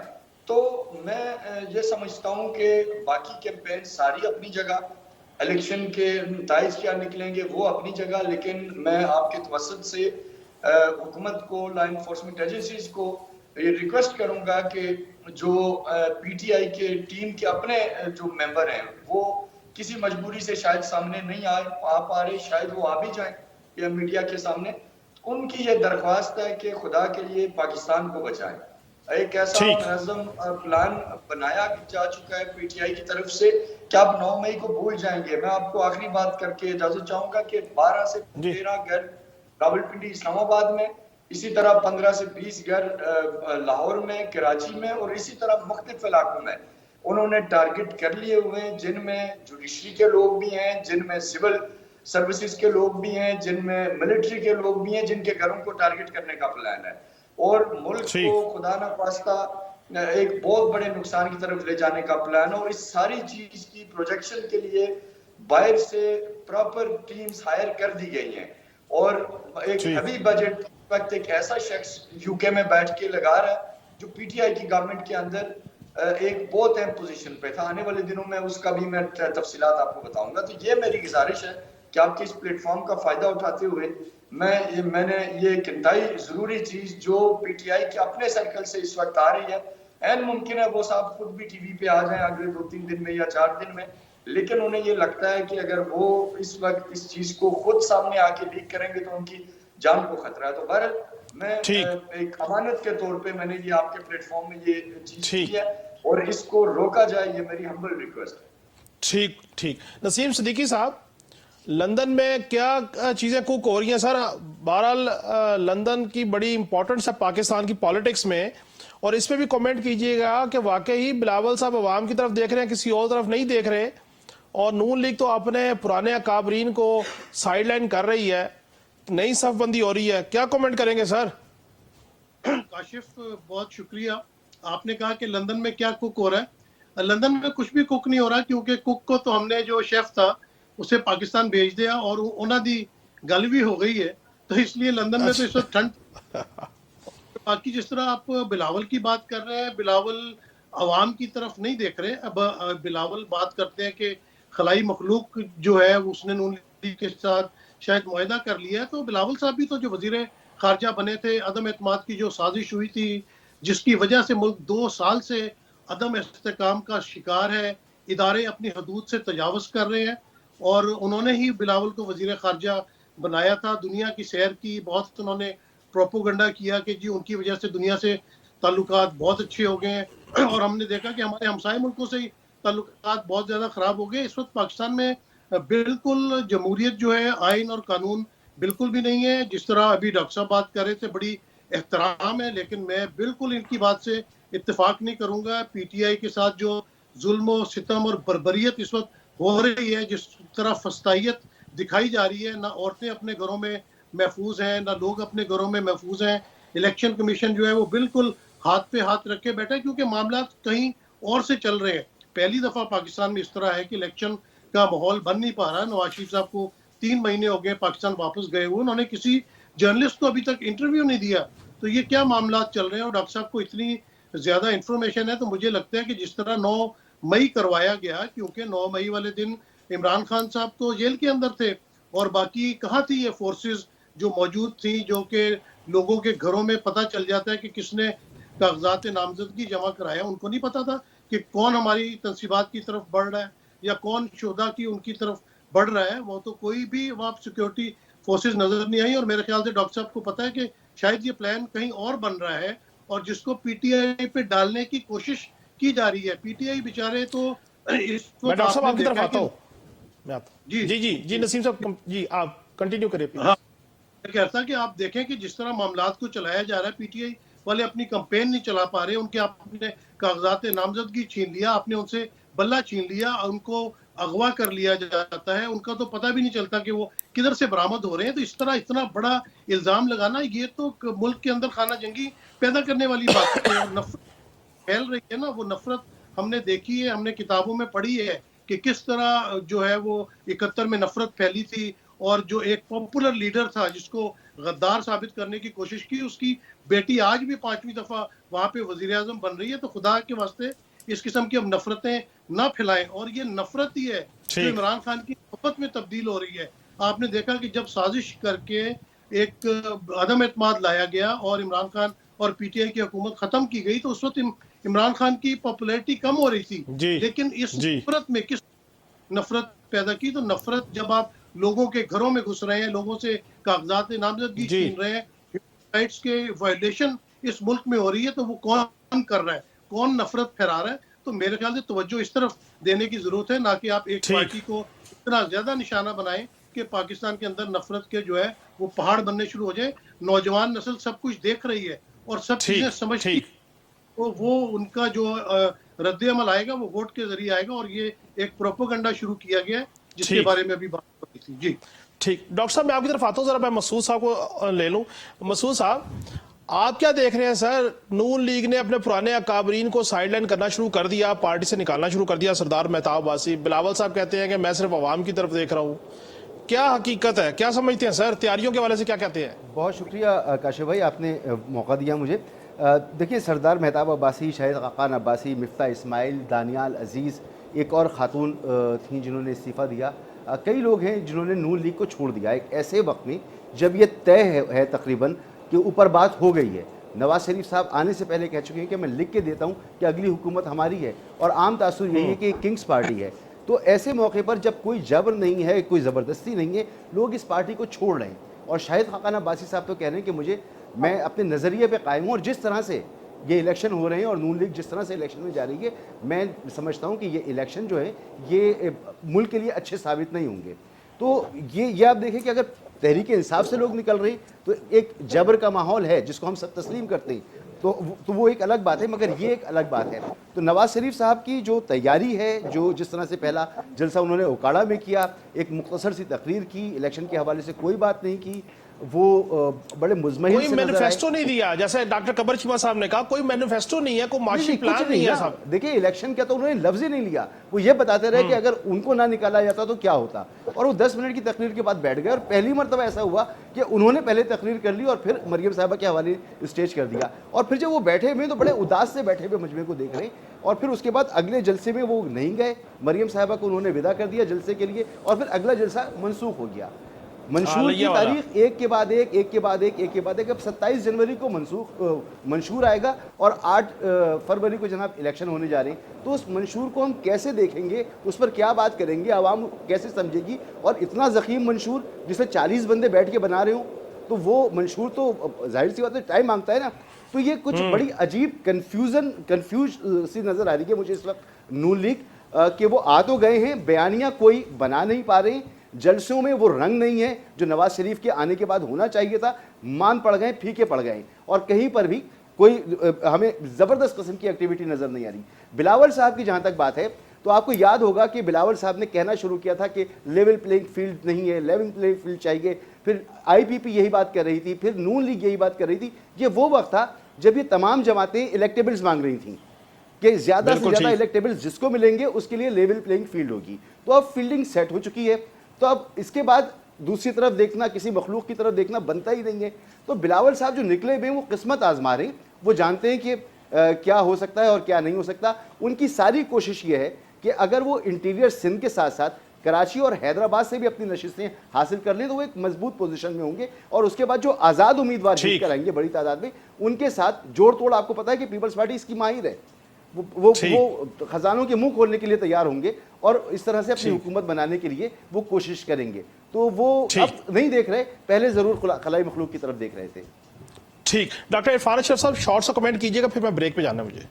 तो मैं ये समझता हूँ कि बाकी कैंपेन सारी अपनी जगह, इलेक्शन के नताइज क्या निकलेंगे वो अपनी जगह, लेकिन मैं आपके तवसत से हुकूमत को, लॉ एनफोर्समेंट एजेंसीज को ये रिक्वेस्ट करूंगा कि जो पीटीआई के टीम के अपने जो मेंबर हैं वो किसी मजबूरी से शायद सामने नहीं आ पा रहे, शायद वो आ भी जाएं या मीडिया के सामने, उनकी ये दरख्वास्त है कि खुदा के लिए पाकिस्तान को बचाएं। एक ऐसा मुनज़्ज़म प्लान बनाया जा चुका है पीटीआई की तरफ से कि आप 9 मई को भूल जाएंगे। मैं आपको आखिरी बात करके इजाजत चाहूंगा कि 12 से 13 घर रावलपिंडी इस्लामाबाद में, इसी तरह 15 से 20 घर लाहौर में, कराची में, और इसी तरह मुख्तलिफ इलाकों में उन्होंने टारगेट कर लिए हुए हैं, जिनमें जुडिशरी के लोग भी हैं, जिनमें सिविल सर्विसेज के लोग भी हैं, जिनमें मिलिट्री के लोग भी हैं, जिनके घरों को टारगेट करने का प्लान है और मुल्क को खुदा न खास्ता एक बहुत बड़े नुकसान की तरफ ले जाने का प्लान है। और इस सारी चीज की प्रोजेक्शन के लिए बाहर से प्रॉपर टीम्स हायर कर दी गई हैं और एक हैवी बजट वक्त एक ऐसा शख्स यूके में बैठ के लगा रहा है जो पीटीआई की गवर्नमेंट के अंदर एक बहुत अहम पोजीशन पे था। आने वाले दिनों में उसका भी मैं तफसीलात आपको बताऊंगा। तो ये मेरी गुजारिश है कि आपके इस प्लेटफॉर्म का फायदा उठाते हुए मैंने ये एक इंतहाई जरूरी चीज जो पीटीआई के अपने सर्कल से इस वक्त आ रही है, एन मुमकिन है वो साहब खुद भी टीवी पे आ जाएं अगले 2-3 दिन में या 4 दिन में, लेकिन उन्हें ये लगता है कि अगर वो इस वक्त इस चीज को खुद सामने आके लीक करेंगे तो उनकी जान को खतरा है। तो बहरहाल मैं एक अमानत के तौर पे मैंने ये आपके प्लेटफॉर्म में ये चीज की है और इसको रोका जाए, ये मेरी हम्बल रिक्वेस्ट है। ठीक। नसीम सिद्दीकी साहब, लंदन में क्या चीजें कुक हो रही हैं सर? बहरहाल लंदन की बड़ी इंपॉर्टेंस है पाकिस्तान की पॉलिटिक्स में, और इस पे भी कमेंट कीजिएगा कि वाकई बिलावल साहब अवाम की तरफ देख रहे हैं, किसी और तरफ नहीं देख रहे, और नून लीग तो अपने पुराने अकाबरीन को साइडलाइन कर रही है, नई सफबंदी हो रही है, क्या कमेंट करेंगे सर? काशिफ बहुत शुक्रिया। आपने कहा कि लंदन में क्या कुक हो रहा है। लंदन में कुछ भी कुक नहीं हो रहा, क्योंकि कुक को तो हमने जो शेफ था उसे पाकिस्तान भेज दिया और उन्होंने दी गल भी हो गई है, तो इसलिए लंदन में तो इस वक्त ठंड। बाकी जिस तरह आप बिलावल की बात कर रहे हैं, बिलावल अवाम की तरफ नहीं देख रहे। अब बिलावल बात करते हैं कि खलाई मखलूक जो है उसने नून लीग के साथ शायद मुआहदा कर लिया है, तो बिलावल साहब भी तो जो वजीर खारजा बने थे, अदम एतमाद की जो साजिश हुई थी जिसकी वजह से मुल्क 2 साल से अदम इस्तेकाम का शिकार है, इदारे अपनी हदूद से तजावज़ कर रहे हैं, और उन्होंने ही बिलावल को वजीर खारजा बनाया था। दुनिया की सैर की बहुत उन्होंने प्रोपोगंडा किया कि जी उनकी वजह से दुनिया से ताल्लुकात बहुत अच्छे हो गए हैं, और हमने देखा कि हमारे हमसाए मुल्कों से ही ताल्लुकात बहुत ज़्यादा ख़राब हो गए। इस वक्त पाकिस्तान में बिल्कुल जमहूरियत जो है, आइन और कानून बिल्कुल भी नहीं है। जिस तरह अभी डॉक्टर साहब बात कर रहे थे, बड़ी एहतराम है, लेकिन मैं बिल्कुल इनकी बात से इत्तेफाक नहीं करूंगा। पीटीआई के साथ जो जुल्म सितम और बर्बरियत इस वक्त हो रही है, जिस तरह फस्तायत दिखाई जा रही है, ना औरतें अपने घरों में महफूज हैं, ना लोग अपने घरों में महफूज हैं। इलेक्शन कमीशन जो है वो बिल्कुल हाथ पे हाथ रख के बैठा है, क्योंकि मामला कहीं और से चल रहे हैं। पहली दफा पाकिस्तान में इस तरह है कि इलेक्शन का माहौल बन नहीं पा रहा। नवाज शरीफ साहब को 3 महीने हो गए पाकिस्तान वापस गए हुए, उन्होंने किसी जर्नलिस्ट को अभी तक इंटरव्यू नहीं दिया। तो ये क्या मामला चल रहे हैं? और डॉक्टर साहब को इतनी ज्यादा इंफॉर्मेशन है, तो मुझे लगता है कि जिस तरह 9 मई करवाया गया, क्योंकि 9 मई वाले दिन इमरान खान साहब तो जेल के अंदर थे, और बाकी कहाँ थी ये फोर्सेस जो मौजूद थी, जो कि लोगों के घरों में पता चल जाता है कि किसने कागजात नामजदगी जमा कराया। उनको नहीं पता था कि कौन हमारी तनसीबात की तरफ बढ़ रहा है। या कौन शोधा की उनकी तरफ बढ़ रहा है, वो तो कोई भी वहाँ सिक्योरिटी फोर्सेस नजर नहीं आई। और मेरे ख्याल से डॉक्टर साहब को पता है कि शायद ये प्लान कहीं और बन रहा है और जिसको पीटीआई पे डालने की कोशिश की जा रही है। पीटीआई बेचारे तो इस मैं वक्त डॉक्टर साहब आपने आपकी तरफ देखा आता कि हूँ। मैं आता हूँ। जी जी जी जी नसीम साहब जी आप कंटिन्यू करिए प्लीज। हाँ, मैं कहता कि आप देखें कि जिस तरह मामलात को चलाया जा रहा है, पीटीआई वाले अपनी कंपेन नहीं चला पा रहे, उनके आपने कागजात नामजदगी छीन लिया, आपने उनसे बल्ला छीन लिया, उनको अगवा कर लिया जाता है, उनका तो पता भी नहीं चलता कि वो किधर से बरामद हो रहे हैं। तो इस तरह इतना बड़ा इल्जाम लगाना, ये तो मुल्क के अंदर खाना जंगी पैदा करने वाली बात है। और नफरत फैल रही है ना, वो नफरत हमने देखी है, हमने किताबों में पढ़ी है कि किस तरह जो है वो 71 में नफरत फैली थी। और जो एक पॉपुलर लीडर था जिसको गद्दार साबित करने की कोशिश की, उसकी बेटी आज भी 5वीं दफा वहां पे वजीर आजम बन रही है। तो खुदा के वास्ते इस किस्म की हम नफरतें ना फैलाएं। और ये नफरत ही है जो ठीक इमरान खान की मोहब्बत में तब्दील हो रही है। आपने देखा कि जब साजिश करके एक अदम एतमाद लाया गया और इमरान खान और पीटीआई की हुकूमत खत्म की गई, तो उस वक्त इमरान खान की पॉपुलैरिटी कम हो रही थी। जी लेकिन इस जी नफरत में किस नफरत पैदा की? तो नफरत जब आप लोगों के घरों में घुस रहे हैं, लोगों से कागजात नामजदगी जी छीन रहे हैं, राइट्स के वायलेशन इस मुल्क में हो रही है, तो वो कौन कर रहा है, कौन नफरत फैला रहा है? तो मेरे ख्याल से तवज्जो इस तरफ देने की जरूरत है, ना कि आप एक ठीक पार्टी को इतना ज्यादा निशाना बनाएं कि पाकिस्तान के अंदर नफरत के जो है वो पहाड़ बनने शुरू हो जाए। नौजवान नस्ल सब कुछ देख रही है और सब चीजें ठीक समझती है, ठीक तो वो उनका जो रद्द अमल आएगा वो वोट के जरिए आएगा। और ये एक प्रोपोगंडा शुरू किया गया है जिसके ठीक बारे में अभी बात हो रही थी। जी ठीक डॉक्टर साहब मैं आपकी तरफ आता हूँ, जरा मैं मसूद साहब को ले लूँ। मसूद साहब आप क्या देख रहे हैं सर, नून लीग ने अपने पुराने अकाबरीन को साइडलाइन करना शुरू कर दिया, पार्टी से निकालना शुरू कर दिया। सरदार मेहताब वासी, बिलावल साहब कहते हैं कि मैं सिर्फ अवाम की तरफ देख रहा हूँ। क्या हकीकत है, क्या समझते हैं सर, तैयारियों के हवाले से क्या कहते हैं? बहुत शुक्रिया काशिफ भाई, आपने मौका दिया मुझे। देखिए, सरदार मेहताब अब्बासी, शाहिद खाकान अब्बासी, मिफ्ता इस्माइल, दानियाल अजीज़, एक और ख़ातून थी जिन्होंने इस्तीफ़ा दिया। कई लोग हैं जिन्होंने नून लीग को छोड़ दिया एक ऐसे वक्त में जब ये तय है तकरीबन कि ऊपर बात हो गई है। नवाज शरीफ साहब आने से पहले कह चुके हैं कि मैं लिख के देता हूँ कि अगली हुकूमत हमारी है, और आम तासुर यही है कि किंग्स पार्टी है। तो ऐसे मौके पर जब कोई जबर नहीं है, कोई ज़बरदस्ती नहीं है, लोग इस पार्टी को छोड़ रहे हैं। और शाहिद खाकान अब्बासी साहब तो कह रहे हैं कि मैं अपने नज़रिए पे कायम हूँ, और जिस तरह से ये इलेक्शन हो रहे हैं और नून लीग जिस तरह से इलेक्शन में जा रही है, मैं समझता हूँ कि ये इलेक्शन जो है ये मुल्क के लिए अच्छे साबित नहीं होंगे। तो ये आप देखें कि अगर तहरीक इंसाफ से लोग निकल रहे हैं तो एक जबर का माहौल है जिसको हम सब तस्लीम करते हैं, तो वो एक अलग बात है, मगर ये एक अलग बात है। तो नवाज शरीफ साहब की जो तैयारी है, जो जिस तरह से पहला जलसा उन्होंने ओकाड़ा में किया, एक मुख्तसर सी तकरीर की, इलेक्शन के हवाले से कोई बात नहीं की, वो बड़े मुज़महिल कोई से नजर आए। मैनिफेस्टो नहीं दिया, जैसे डॉक्टर कबर चीमा साहब ने कहा, कोई मैनिफेस्टो नहीं है, कोई माशी कुछ प्लान नहीं है साहब। देखिए, इलेक्शन का तो उन्होंने लफ्ज ही नहीं लिया। वो ये बताते रहे कि अगर उनको ना निकाला जाता तो क्या होता, और वो 10 मिनट की तकरीर के बाद बैठ गए। और पहली मरतबा ऐसा हुआ कि उन्होंने पहले तकरीर कर ली और फिर मरियम साहबा के हवाले स्टेज कर दिया। और फिर जब वो बैठे हुए तो बड़े उदास से बैठे हुए मजमे को देख रहे हैं। और फिर उसके बाद अगले जलसे में वो नहीं गए, मरियम साहबा को उन्होंने विदा कर दिया जलसे के लिए, और फिर अगला जलसा मनसूख हो गया। मंशूर की तारीख एक के बाद एक। अब 27 जनवरी को मंशूर आएगा और 8 फरवरी को जनाब इलेक्शन होने जा रहे हैं। तो उस मंशूर को हम कैसे देखेंगे, उस पर क्या बात करेंगे, आवाम कैसे समझेगी? और इतना ज़ख़ीम मंशूर जिसे 40 बंदे बैठ के बना रहे हो, तो वो मंशूर तो जाहिर सी बात है टाइम मांगता है ना। तो ये कुछ बड़ी अजीब कन्फ्यूज सी नज़र आ रही है मुझे इस वक्त नून लीग कि वो आ तो गए हैं, बयानियाँ कोई बना नहीं पा रहे हैं, जलसों में वो रंग नहीं है जो नवाज शरीफ के आने के बाद होना चाहिए था, मान पड़ गए, फीके पड़ गए, और कहीं पर भी कोई हमें ज़बरदस्त किस्म की एक्टिविटी नज़र नहीं आ रही। बिलावल साहब की जहाँ तक बात है, तो आपको याद होगा कि बिलावल साहब ने कहना शुरू किया था कि लेवल प्लेइंग फील्ड नहीं है, लेवल प्लेइंग फील्ड चाहिए। फिर IPP यही बात कर रही थी, फिर नून लीग यही बात कर रही थी। ये वो वक्त था जब ये तमाम जमातें इलेक्टेबल्स मांग रही थी कि ज़्यादा से ज़्यादा इलेक्टेबल्स जिसको मिलेंगे उसके लिए लेवल प्लेइंग फील्ड होगी। तो अब फील्डिंग सेट हो चुकी है, तो अब इसके बाद दूसरी तरफ देखना, किसी मखलूक की तरफ देखना बनता ही नहीं है। तो बिलावल साहब जो निकले हुए हैं वो किस्मत आजमा रहे हैं, वो जानते हैं कि क्या हो सकता है और क्या नहीं हो सकता। उनकी सारी कोशिश ये है कि अगर वो इंटीरियर सिंध के साथ साथ कराची और हैदराबाद से भी अपनी नशिस्तें हासिल कर लें तो वो एक मजबूत पोजीशन में होंगे। और उसके बाद जो आज़ाद उम्मीदवार जीत कर आएंगे बड़ी तादाद में, उनके साथ जोड़ तोड़, आपको पता है कि पीपल्स पार्टी इसकी माहिर है। ठीक। वो खजानों के मुंह खोलने के लिए तैयार होंगे और इस तरह से अपनी ठीक। हुकूमत बनाने के लिए वो कोशिश करेंगे। तो वो ठीक। अब नहीं देख रहे, पहले जरूर खलाई मखलूक की तरफ देख रहे थे। ठीक, डॉक्टर इरफान अशरफ साहब शॉर्ट सा कमेंट कीजिएगा, फिर मैं ब्रेक पे जाना है मुझे।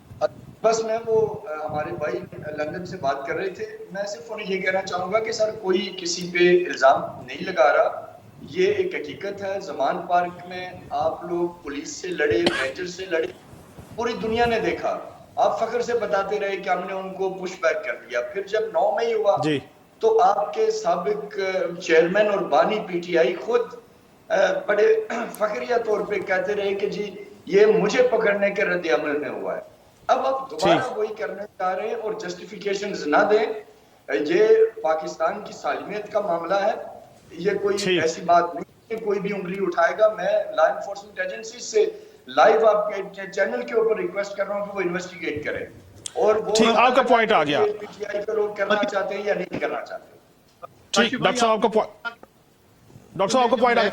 बस मैं वो हमारे भाई लंदन से बात कर रहे थे, मैं सिर्फ उन्हें ये कहना चाहूंगा कि सर कोई किसी पे इल्जाम नहीं लगा रहा, ये एक हकीकत है। जमान पार्क में आप लोग पुलिस से लड़े, रेंजर से लड़े, पूरी दुनिया ने देखा। आप फख्र से बताते रहे कि हमने उनको पुश बैक कर दिया। फिर जब 9 मई हुआ जी। तो आपके साबिक चेयरमैन और बानी पीटीआई खुद बड़े फखरिया तौर पे कहते रहे कि जी ये मुझे पकड़ने के रद्द अमल में हुआ है। अब आप दोबारा वही करने जा रहे हैं और जस्टिफिकेशन ना दें। ये पाकिस्तान की सालमियत का मामला है, ये कोई ऐसी बात नहीं कि कोई भी उंगली उठाएगा। मैं लॉ एनफोर्समेंट एजेंसी से लाइव आपके चैनल के ऊपर रिक्वेस्ट कर रहा हूँ कि वो इन्वेस्टिगेट करें। और वो ठीक, आपका पॉइंट आ गया। पीटीआई के लोग करना चाहते हैं या नहीं करना चाहते। ठीक, डॉक्टर साहब आपका पॉइंट आ गया।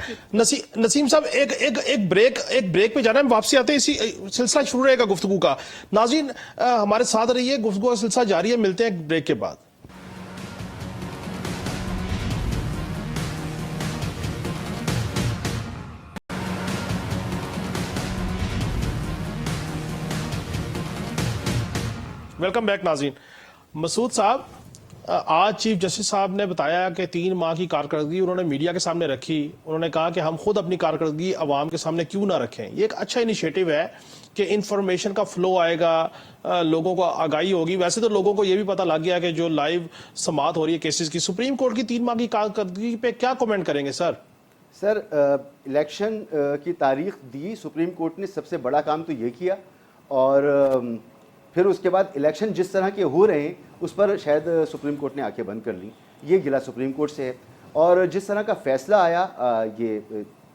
नसीम साहब एक ब्रेक पे जाना है, वापसी आते हैं, इसी सिलसिला शुरू रहेगा गुफ्तगू का। नाज़रीन हमारे साथ रहिए, गुफ्तगू का सिलसिला जारी है, मिलते हैं ब्रेक के बाद। वेलकम बैक नाज़रीन। मसूद साहब, आज चीफ जस्टिस साहब ने बताया कि 3 माह की कारकर्दगी उन्होंने मीडिया के सामने रखी। उन्होंने कहा कि हम खुद अपनी कारकर्दगी अवाम के सामने क्यों ना रखें। ये एक अच्छा इनिशिएटिव है कि इंफॉर्मेशन का फ्लो आएगा, लोगों को आगाही होगी। वैसे तो लोगों को ये भी पता लग गया कि जो लाइव समाअत हो रही है केसेस की, सुप्रीम कोर्ट की 3 माह की कारकर्दगी पे क्या कमेंट करेंगे सर? सर इलेक्शन की तारीख दी सुप्रीम कोर्ट ने, सबसे बड़ा काम तो ये किया। और फिर उसके बाद इलेक्शन जिस तरह के हो रहे हैं उस पर शायद सुप्रीम कोर्ट ने आंखें बंद कर ली। ये गिला सुप्रीम कोर्ट से है। और जिस तरह का फैसला आया ये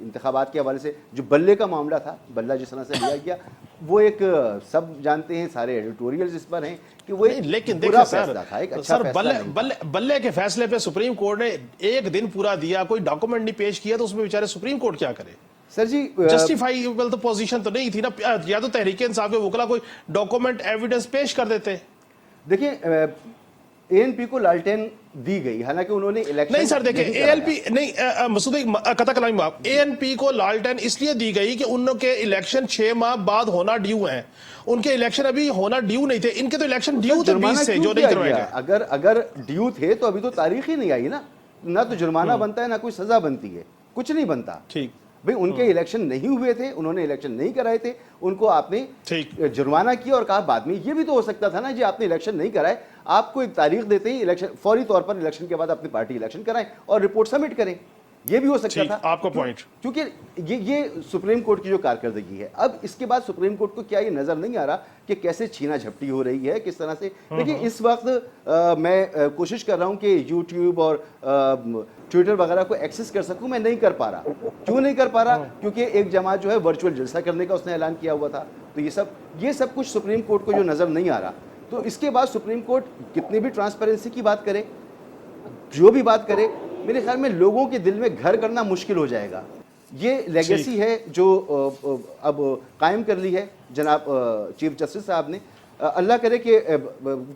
इंतखाबात के हवाले से, जो बल्ले का मामला था, बल्ला जिस तरह से लिया गया, वो एक सब जानते हैं, सारे एडिटोरियल्स इस पर हैं कि वो एक लेकिन बुरा देखिए फैसला था, एक अच्छा फैसला नहीं था। बल्ले के फैसले पे सुप्रीम कोर्ट ने 1 दिन पूरा दिया, कोई डॉक्यूमेंट नहीं पेश किया, तो उसमें बेचारे सुप्रीम कोर्ट क्या करे? सर जी जस्टिफाइबल तो पोजीशन तो नहीं थी ना, या तो तहरीक इंसाफ के वकला कोई डॉक्यूमेंट एविडेंस पेश कर देते। देखिए एएनपी को लालटेन दी गई, हालांकि उन्होंने इलेक्शन नहीं सर, देखिए एएलपी नहीं, मसूद कथा कलामी माफ, एएनपी को लालटेन इसलिए दी गई कि उनके इलेक्शन 6 माह बाद होना ड्यू हैं। उनके इलेक्शन अभी होना ड्यू नहीं थे, इनके तो इलेक्शन ड्यू थे 20 से, जो नहीं करवाए गए। अगर ड्यू थे तो अभी तो तारीख ही नहीं आई ना तो जुर्माना बनता है, ना कोई सजा बनती है, कुछ नहीं बनता। ठीक भाई, उनके इलेक्शन नहीं हुए थे, उन्होंने इलेक्शन नहीं कराए थे, उनको आपने जुर्माना किया और कहा बाद में। ये भी तो हो सकता था ना जी, आपने इलेक्शन नहीं कराए, आपको एक तारीख देते ही इलेक्शन फौरी तौर पर इलेक्शन के बाद अपनी पार्टी इलेक्शन कराएं और रिपोर्ट सबमिट करें। ये भी हो सकता था। आपका पॉइंट, क्योंकि ये सुप्रीम कोर्ट की जो कारकर्दगी है, अब इसके बाद सुप्रीम कोर्ट को क्या ये नजर नहीं आ रहा कि कैसे छीना झपटी हो रही है, किस तरह से। देखिए इस वक्त मैं कोशिश कर रहा हूं कि यूट्यूब और ट्विटर वगैरह को एक्सेस कर सकूं, मैं नहीं कर पा रहा। क्यों नहीं कर पा रहा? क्योंकि एक जमात जो है वर्चुअल जलसा करने का उसने ऐलान किया हुआ था। तो ये सब कुछ सुप्रीम कोर्ट को जो नजर नहीं आ रहा, तो इसके बाद सुप्रीम कोर्ट कितनी भी ट्रांसपेरेंसी की बात करे, जो भी बात करे, मेरे ख्याल में लोगों के दिल में घर करना मुश्किल हो जाएगा। ये लेगेसी है जो अब कायम कर ली है जनाब चीफ जस्टिस साहब ने। अल्लाह करे कि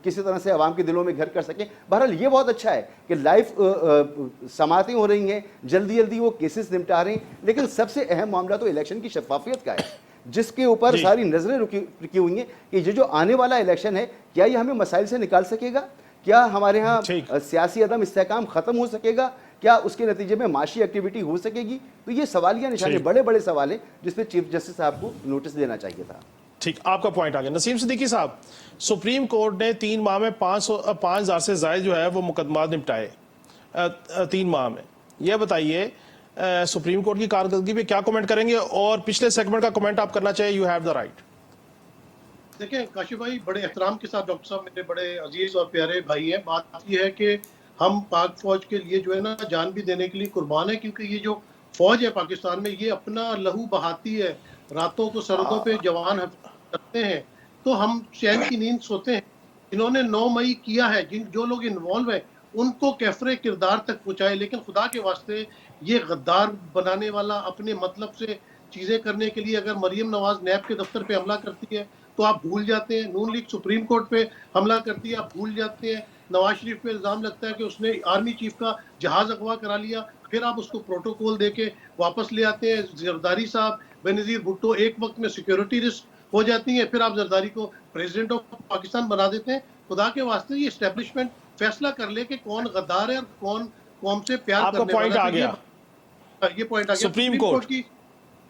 किसी तरह से आवाम के दिलों में घर कर सकें। बहरहाल ये बहुत अच्छा है कि लाइव समातें हो रही हैं, जल्दी जल्दी वो केसेस निपटा रहे हैं। लेकिन सबसे अहम मामला तो इलेक्शन की शफाफियत का है, जिसके ऊपर सारी नजरें रुकी हुई हैं कि ये जो आने वाला इलेक्शन है, क्या ये हमें मसाइल से निकाल सकेगा? क्या हमारे यहाँ सियासी अदम इस्तेहकाम खत्म हो सकेगा? क्या उसके नतीजे में माशी एक्टिविटी हो सकेगी? तो ये सवालिया निशाने, बड़े बड़े सवाल हैं जिस पे चीफ जस्टिस साहब को नोटिस देना चाहिए था। ठीक, आपका पॉइंट आ गया। नसीम सिद्दीकी साहब, सुप्रीम कोर्ट ने 3 माह में 5,000 से ज्यादा जो है वो मुकदमा निपटाए 3 माह में। यह बताइए सुप्रीम कोर्ट की कारकर्दगी पे क्या कमेंट करेंगे, और पिछले सेगमेंट का कमेंट आप करना चाहिए, यू हैव द राइट। देखिए काशिफ भाई, बड़े एहतराम के साथ डॉक्टर साहब मेरे बड़े अजीज और प्यारे भाई हैं। बात यह है कि हम पाक फौज के लिए जो है ना जान भी देने के लिए कुर्बान है, क्योंकि ये जो फौज है पाकिस्तान में, ये अपना लहू बहाती है, रातों को सरहदों पे जवान करते हैं, तो हम चैन की नींद सोते हैं। इन्होंने 9 मई किया है, जो लोग इन्वॉल्व हैं उनको कैफरे किरदार तक पहुंचाए। लेकिन खुदा के वास्ते ये गद्दार बनाने वाला अपने मतलब से चीजें करने के लिए, अगर मरियम नवाज नैब के दफ्तर पे हमला करती है, तो आप भूल जाते हैं। नून लीग सुप्रीम कोर्ट पे हमला करती है, आप भूल जाते हैं। नवाज शरीफ पे इल्जाम लगता है कि उसने आर्मी चीफ का जहाज अगवा करा लिया, फिर आप उसको प्रोटोकॉल देके वापस ले आते हैं। जरदारी साहब, बेनजीर भुट्टो एक वक्त में सिक्योरिटी रिस्क हो जाती है, फिर आप जरदारी को प्रेसिडेंट ऑफ पाकिस्तान बना देते हैं। खुदा के वास्ते ये एस्टेब्लिशमेंट फैसला कर ले कि कौन गद्दार है और कौन कौम से प्यार आपका करने पॉइंट वाला आ है। गया। ये पॉइंट आ गया सुप्रीम कोर्ट की।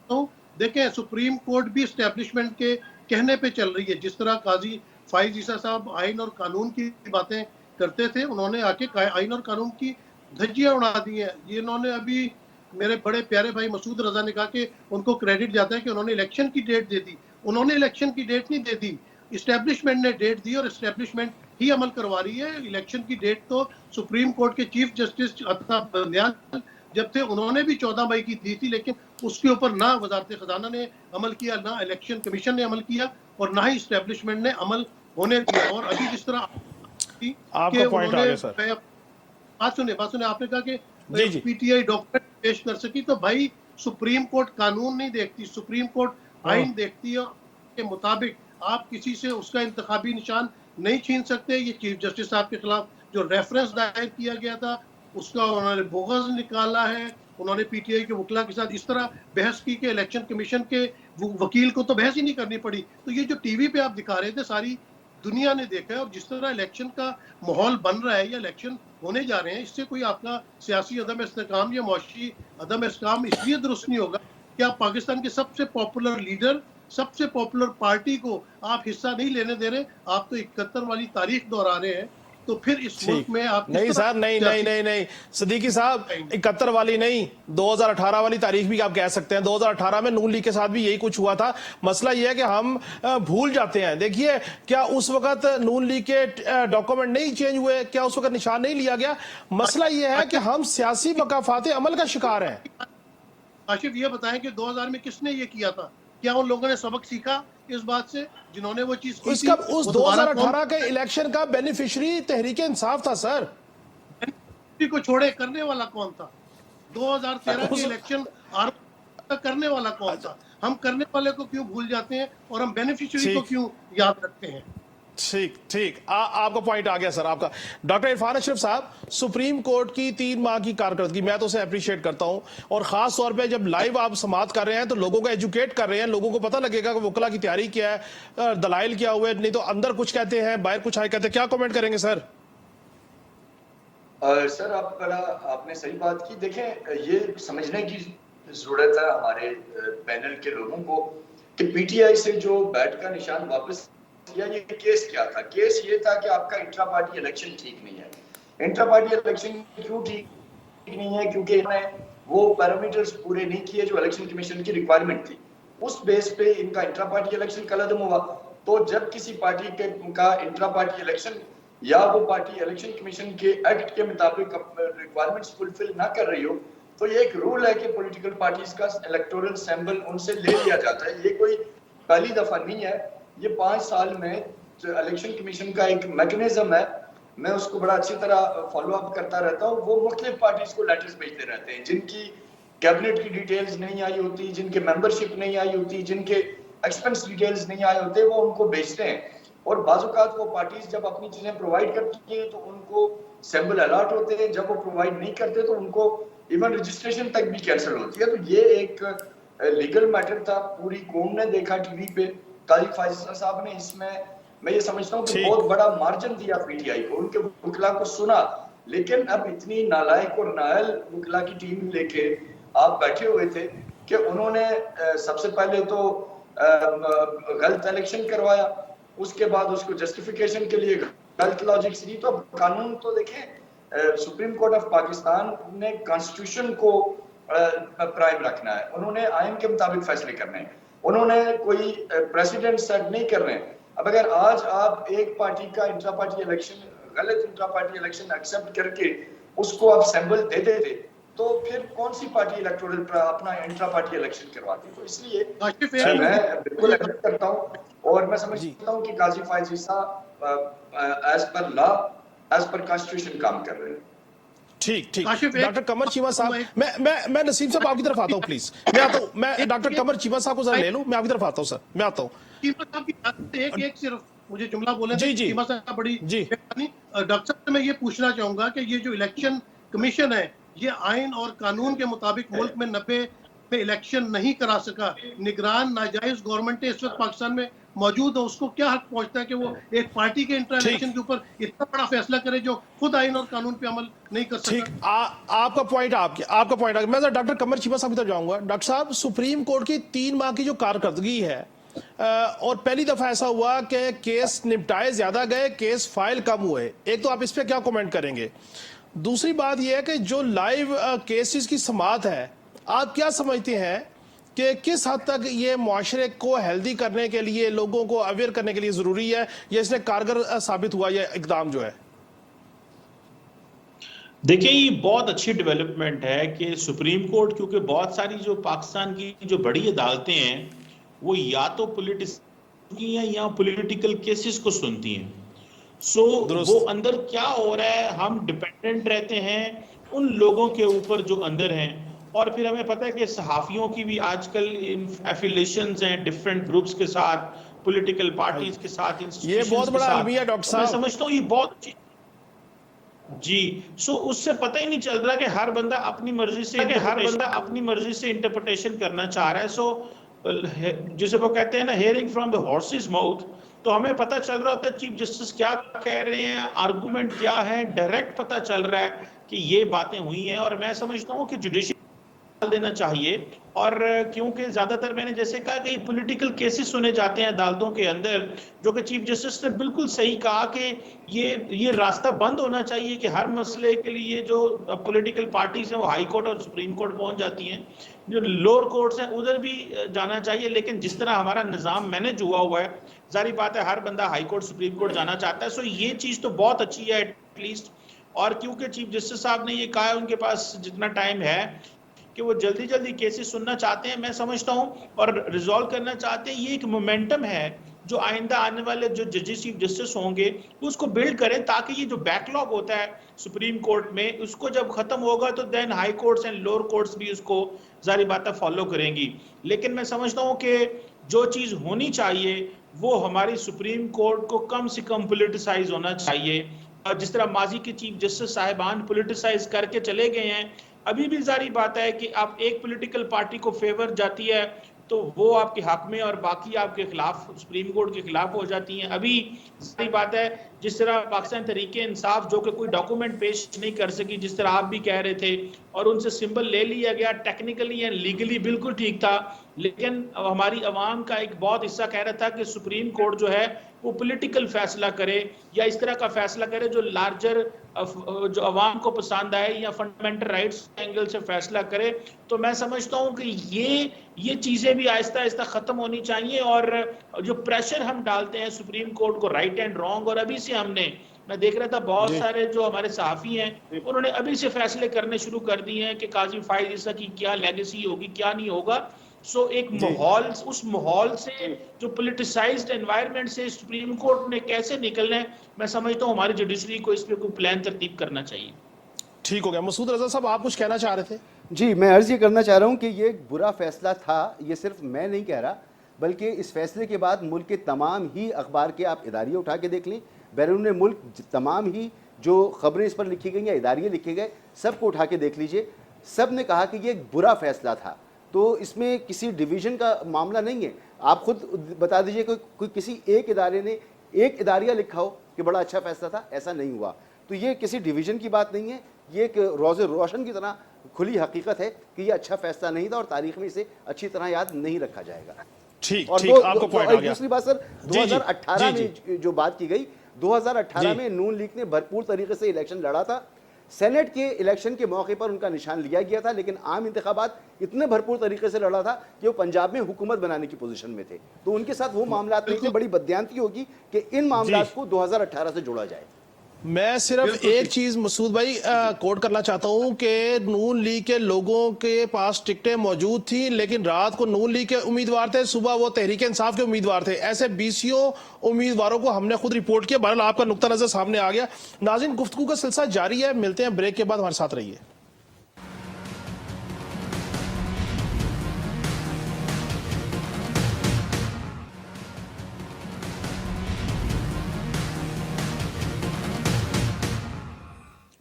तो देखें, सुप्रीम कोर्ट भी एस्टेब्लिशमेंट के कहने पे चल रही है। जिस तरह काजी फाइज ईसा साहब आइन और कानून की बातें करते थे, उन्होंने आके आइन और कानून की धज्जियां उड़ा दी हैं। ये इन्होंने अभी मेरे बड़े प्यारे भाई मसूद रजा ने कहा कि उनको क्रेडिट जाता है कि उन्होंने इलेक्शन की डेट दे दी। उन्होंने इलेक्शन की डेट नहीं दे दी, इस्टेब्लिशमेंट ने डेट दी और इस्टेब्लिशमेंट ही अमल करवा रही है। इलेक्शन की डेट तो सुप्रीम कोर्ट के चीफ जस्टिस अता बंदियाल जब थे, उन्होंने भी 14 मई की दी थी, लेकिन उसके ऊपर ना वजारत खजाना ने अमल किया, ना इलेक्शन कमीशन ने अमल किया और ना ही इस्टेब्लिशमेंट ने अमल होने दिया। और अभी जिस तरह आपका पॉइंट आ गया सर। बात सुने, आपने कहा कि जी जी। पीटीआई डॉक्यूमेंट पेश कर सकी, तो भाई सुप्रीम कोर्ट कानून नहीं देखती, सुप्रीम कोर्ट आइन देखती है। के मुताबिक आप किसी से उसका इंतखाबी निशान नहीं छीन सकते। ये चीफ जस्टिस साहब के खिलाफ जो रेफरेंस दायर किया गया था, उसका उन्होंने बोगस निकाला है। उन्होंने पीटीआई के वकला के साथ इस तरह बहस की कि इलेक्शन कमीशन के वकील को तो बहस ही नहीं करनी पड़ी। तो ये जो टीवी पे आप दिखा रहे थे, सारी दुनिया ने देखा है। और जिस तरह इलेक्शन का माहौल बन रहा है या इलेक्शन होने जा रहे हैं, इससे कोई आपका सियासी अदम इस्तेकाम या मुआशी अदम इस्तेकाम इसलिए दुरुस्त नहीं होगा कि आप पाकिस्तान के सबसे पॉपुलर लीडर, सबसे पॉपुलर पार्टी को आप हिस्सा नहीं लेने दे रहे। आप तो 71 वाली तारीख दोहरा रहे हैं। तो फिर इस मुल्क में आप नहीं सर, नहीं सिद्दीकी साहब, 71 वाली नहीं, 2018 वाली तारीख भी आप कह सकते हैं। 2018 में नून लीग के साथ भी यही कुछ हुआ था। मसला यह है कि हम भूल जाते हैं। देखिए, क्या उस वक्त नून लीग के डॉक्यूमेंट नहीं चेंज हुए? क्या उस वक्त निशान नहीं लिया गया? मसला यह है कि हम सियासी मकाफात अमल का शिकार हैं। आशिफ, ये बताएं कि 2000 में किसने ये किया था? क्या उन लोगों ने सबक सीखा इस बात से जिन्होंने वो चीज की थी? उस 2018 के इलेक्शन का बेनिफिशियरी तहरीक इंसाफ था सर। को छोड़े करने वाला कौन था? 2013 के इलेक्शन करने वाला कौन था? हम करने वाले को क्यों भूल जाते हैं और हम बेनिफिशियरी को क्यों याद रखते हैं? ठीक, आपका पॉइंट आ गया सर। आपका डॉक्टर इरफान अशरफ साहब, सुप्रीम कोर्ट की 3 माह की कारकर्दगी मैं तो उसे अप्रिशिएट करता हूं, और खास तौर पे जब लाइव आप समाअत कर रहे हैं तो लोगों को एजुकेट कर रहे हैं, लोगों को पता लगेगा कि वकला की तैयारी क्या है, दलाइल क्या हुए, नहीं तो अंदर कुछ कहते हैं बाहर कुछ आए कहते हैं। क्या कमेंट करेंगे सर? सर, आपने सही बात की। देखें, ये समझने की जरूरत है हमारे पैनल के लोगों को कि पीटीआई से जो बैट का निशान वापस किया, ये केस क्या था? केस ये था कि आपका इंट्रा पार्टी इलेक्शन ठीक नहीं है। इंट्रा पार्टी इलेक्शन क्यों ठीक नहीं है? क्योंकि वो पैरामीटर्स पूरे नहीं किए जो इलेक्शन कमीशन की रिक्वायरमेंट थी। उस बेस पे इनका इंट्रा पार्टी इलेक्शन कलअदम हुआ। तो जब किसी पार्टी का इंट्रा पार्टी इलेक्शन या वो पार्टी इलेक्शन कमीशन के एक्ट के मुताबिक रिक्वायरमेंट्स फुलफिल ना कर रही हो, तो ये एक रूल है कि पॉलिटिकल पार्टीज का इलेक्टोरल सैंपल उनसे ले लिया जाता है। ये कोई पहली दफा नहीं है। ये 5 साल में इलेक्शन कमीशन का एक मैकेनिज्म है, मैं उसको बड़ा अच्छी तरह फॉलो अप करता रहता हूँ। वो मुख्तलिफ पार्टीज को लेटर्स भेजते रहते हैं जिनकी कैबिनेट की डिटेल्स नहीं आई होती, जिनके मेंबरशिप नहीं आई होती, जिनके एक्सपेंस डिटेल्स नहीं आए होते, वो उनको भेजते हैं। और बाजुकात वो पार्टीज जब अपनी चीजें प्रोवाइड करती है तो उनको सैंपल अलॉट होते हैं, जब वो प्रोवाइड नहीं करते तो उनको इवन रजिस्ट्रेशन तक भी कैंसिल होती है। तो ये एक लीगल मैटर था, पूरी कौम ने देखा टीवी पे। काजी फाइज़ साहब ने इसमें, मैं ये समझता हूँ कि बहुत बड़ा मार्जिन दिया पीटीआई को, उनके वकला को सुना। लेकिन अब इतनी नालायक और नाअहल वकला की टीम लेके आप बैठे हुए थे कि उन्होंने सबसे पहले तो गलत इलेक्शन करवाया, उसके बाद उसको जस्टिफिकेशन के लिए गलत लॉजिक्स दी। तो कानून तो देखें, सुप्रीम कोर्ट ऑफ पाकिस्तान ने कॉन्स्टिट्यूशन को प्राइम रखना है, उन्होंने आइन के मुताबिक फैसले करने हैं, उन्होंने कोई प्रेसिडेंट सेट नहीं कर रहे हैं। अब अगर आज आप एक पार्टी का इंट्रा पार्टी इलेक्शन, गलत इंट्रा पार्टी इलेक्शन एक्सेप्ट करके उसको आप सैंपल दे देते, तो फिर कौन सी पार्टी इलेक्टोरल अपना इंट्रा पार्टी इलेक्शन करवाती? तो इसलिए मैं बिल्कुल एग्री करता हूँ और मैं समझता हूँ कि Qazi Faiz Isa as per law, as per constitution काम कर रहे हैं। ठीक। डॉक्टर कमर चीमा साहब, मैं नसीम साहब आपकी तरफ आता हूँ प्लीज। मैं आता हूँ, मैं डॉक्टर कमर चीमा साहब को जरा ले लूँ, मैं आपकी तरफ आता हूँ सर, मैं आता हूँ। चीमा साहब की बात से एक सिर्फ मुझे जुमला बोले जी, थे, जी। चीमा साहब बड़ी जी। डॉक्टर साहब से मैं ये पूछना चाहूंगा कि ये जो इलेक्शन कमीशन है, ये आइन और कानून के मुताबिक मुल्क में 90 में इलेक्शन नहीं करा सका, निगरान नाजायज गवर्नमेंट इस वक्त पाकिस्तान में मौजूद है, उसको क्या हक पहुंचता है कि वो एक पार्टी के इंटर इलेक्शन के ऊपर इतना बड़ा फैसला करे जो खुद आइन और कानून पे अमल नहीं कर ठीक, सका? आपका पॉइंट आपका पॉइंट मैं डॉक्टर कमर चीमा साहब की तरफ जाऊंगा। डॉक्टर साहब, सुप्रीम कोर्ट की 3 माह की जो कारकर्दगी है, और पहली दफा ऐसा हुआ कि केस निपटाए ज्यादा गए, केस फाइल कम हुए। एक तो आप इस पे क्या कमेंट करेंगे? दूसरी बात यह है कि जो लाइव केसेस की समाअत है, आप क्या समझते हैं कि किस हद तक ये मुआशरे को हेल्दी करने के लिए, लोगों को अवेयर करने के लिए जरूरी है, या इसने कारगर साबित हुआ यह इकदाम जो है? देखिए, ये बहुत अच्छी डेवलपमेंट है कि सुप्रीम कोर्ट, क्योंकि बहुत सारी जो पाकिस्तान की जो बड़ी अदालतें हैं वो या तो पॉलिटिक्स की हैं या पॉलिटिकल केसेस को सुनती हैं। सो वो अंदर क्या हो रहा है, हम डिपेंडेंट रहते हैं उन लोगों के ऊपर जो अंदर हैं। और फिर हमें पता है कि सहाफियों की भी आजकल एफिलिएशंस हैं डिफरेंट ग्रुप्स के साथ, पॉलिटिकल पार्टीज के साथ, ये बहुत बड़ा अलमिया डॉक्टर साहब। मैं समझता हूँ ये बहुत अच्छी जी। सो उससे पता ही नहीं चल रहा कि हर बंदा अपनी मर्जी से इंटरप्रिटेशन करना चाह रहा है। सो जिसे वो कहते हैं ना, hearing from the horses mouth, तो हमें पता चल रहा होता है चीफ जस्टिस क्या कह रहे हैं, आर्गुमेंट क्या है, डायरेक्ट पता चल रहा है कि ये बातें हुई हैं। और मैं समझता हूँ कि जुडिशरी देना चाहिए। और क्योंकि ज्यादातर मैंने जैसे कहा कि पॉलिटिकल केसेस सुने जाते हैं अदालतों के अंदर, जो कि चीफ जस्टिस ने बिल्कुल सही कहा कि ये रास्ता बंद होना चाहिए कि हर मसले के लिए जो पॉलिटिकल पार्टीज हैं वो हाई कोर्ट और सुप्रीम कोर्ट पहुंच जाती हैं, जो लोअर कोर्ट्स हैं उधर भी जाना चाहिए। लेकिन जिस तरह हमारा निज़ाम मैनेज हुआ है, जारी बात है हर बंदा हाई कोर्ट सुप्रीम कोर्ट जाना चाहता है। सो ये चीज तो बहुत अच्छी है एटलीस्ट। और क्योंकि चीफ जस्टिस साहब ने ये कहा है, उनके पास जितना टाइम है कि वो जल्दी जल्दी केसेस सुनना चाहते हैं, मैं समझता हूं, और रिजॉल्व करना चाहते हैं। ये एक मोमेंटम है जो आइंदा आने वाले जो जजेस चीफ जस्टिस होंगे उसको बिल्ड करें, ताकि ये जो बैकलॉग होता है सुप्रीम कोर्ट में, उसको जब खत्म होगा तो then high courts and lower courts भी उसको जारी बात फॉलो करेंगी। लेकिन मैं समझता हूं कि जो चीज होनी चाहिए वो हमारी सुप्रीम कोर्ट को कम से कम पोलिटिसाइज होना चाहिए। और जिस तरह माजी के चीफ जस्टिस साहिबान पोलिटिसाइज करके चले गए हैं, अभी भी जारी बात है कि आप एक पॉलिटिकल पार्टी को फेवर जाती है तो वो आपके हक में और बाकी आपके खिलाफ, सुप्रीम कोर्ट के खिलाफ हो जाती हैं। अभी जारी बात है जिस तरह पाकिस्तान तहरीक इंसाफ जो कि कोई डॉक्यूमेंट पेश नहीं कर सकी, जिस तरह आप भी कह रहे थे, और उनसे सिंबल ले लिया गया, टेक्निकली एंड लीगली बिल्कुल ठीक था, लेकिन हमारी अवाम का एक बहुत हिस्सा कह रहा था कि सुप्रीम कोर्ट जो है वो पॉलिटिकल फैसला करे या इस तरह का फैसला करे जो लार्जर जो अवाम को पसंद आए या फंडामेंटल राइट्स एंगल से फैसला करे। तो मैं समझता हूं कि ये चीजें भी आहिस्ता आहिस्ता खत्म होनी चाहिए। और जो प्रेशर हम डालते हैं सुप्रीम कोर्ट को राइट एंड रॉन्ग, और अभी से मैं देख रहा था बहुत सारे जो हमारे सहाफी हैं उन्होंने अभी से फैसले करने शुरू कर दिए हैं कि काजी फाइज ईसा की क्या लेगेसी होगी, क्या नहीं होगा। सो एक माहौल, उस माहौल से जो पॉलिटिसाइज्ड एनवायरनमेंट से सुप्रीम कोर्ट ने कैसे निकलना है, मैं समझता हूँ हमारी जुडिशरी को इस पे कोई प्लान तरतीब करना चाहिए। ठीक हो गया। मसूद रजा साहब, आप कुछ कहना चाह रहे थे? जी, मैं अर्ज ये करना चाह रहा हूँ कि ये एक बुरा फैसला था। ये सिर्फ मैं नहीं कह रहा, बल्कि इस फैसले के बाद मुल्क के तमाम ही अखबार के आप इदारिये उठा के देख लें, बैरून मुल्क तमाम ही जो खबरें इस पर लिखी गई या इदारिये लिखे गए, सबको उठा के देख लीजिए। सब ने कहा कि ये एक बुरा फैसला था। तो इसमें किसी डिवीज़न का मामला नहीं है। आप खुद बता दीजिए कोई किसी एक इदारे ने एक इदारिया लिखा हो कि बड़ा अच्छा फैसला था, ऐसा नहीं हुआ। तो ये किसी डिवीज़न की बात नहीं है, ये एक रोज़े रोशन की तरह खुली हकीकत है कि ये अच्छा फैसला नहीं था और तारीख में इसे अच्छी तरह याद नहीं रखा जाएगा। ठीक, और आपको पॉइंट आ गया। दूसरी बात सर, 2018 में जो बात की गई, 2018 में नून लीग ने भरपूर तरीके से इलेक्शन लड़ा था। सेनेट के इलेक्शन के मौके पर उनका निशान लिया गया था, लेकिन आम इंतखाबात इतने भरपूर तरीके से लड़ा था कि वो पंजाब में हुकूमत बनाने की पोजीशन में थे। तो उनके साथ वो मामला नहीं थे। बड़ी बदयांती होगी कि इन मामलों को 2018 से जोड़ा जाए। मैं सिर्फ एक चीज मसूद भाई कोट करना चाहता हूं कि नून लीग के लोगों के पास टिकटें मौजूद थी, लेकिन रात को नून लीग के उम्मीदवार थे, सुबह वो तहरीक इंसाफ के उम्मीदवार थे। ऐसे 20 उम्मीदवारों को हमने खुद रिपोर्ट किया। बहरहाल आपका नुक्ता नजर सामने आ गया। नाज़रीन, गुफ्तगू का सिलसिला जारी है। मिलते हैं ब्रेक के बाद, हमारे साथ रहिए।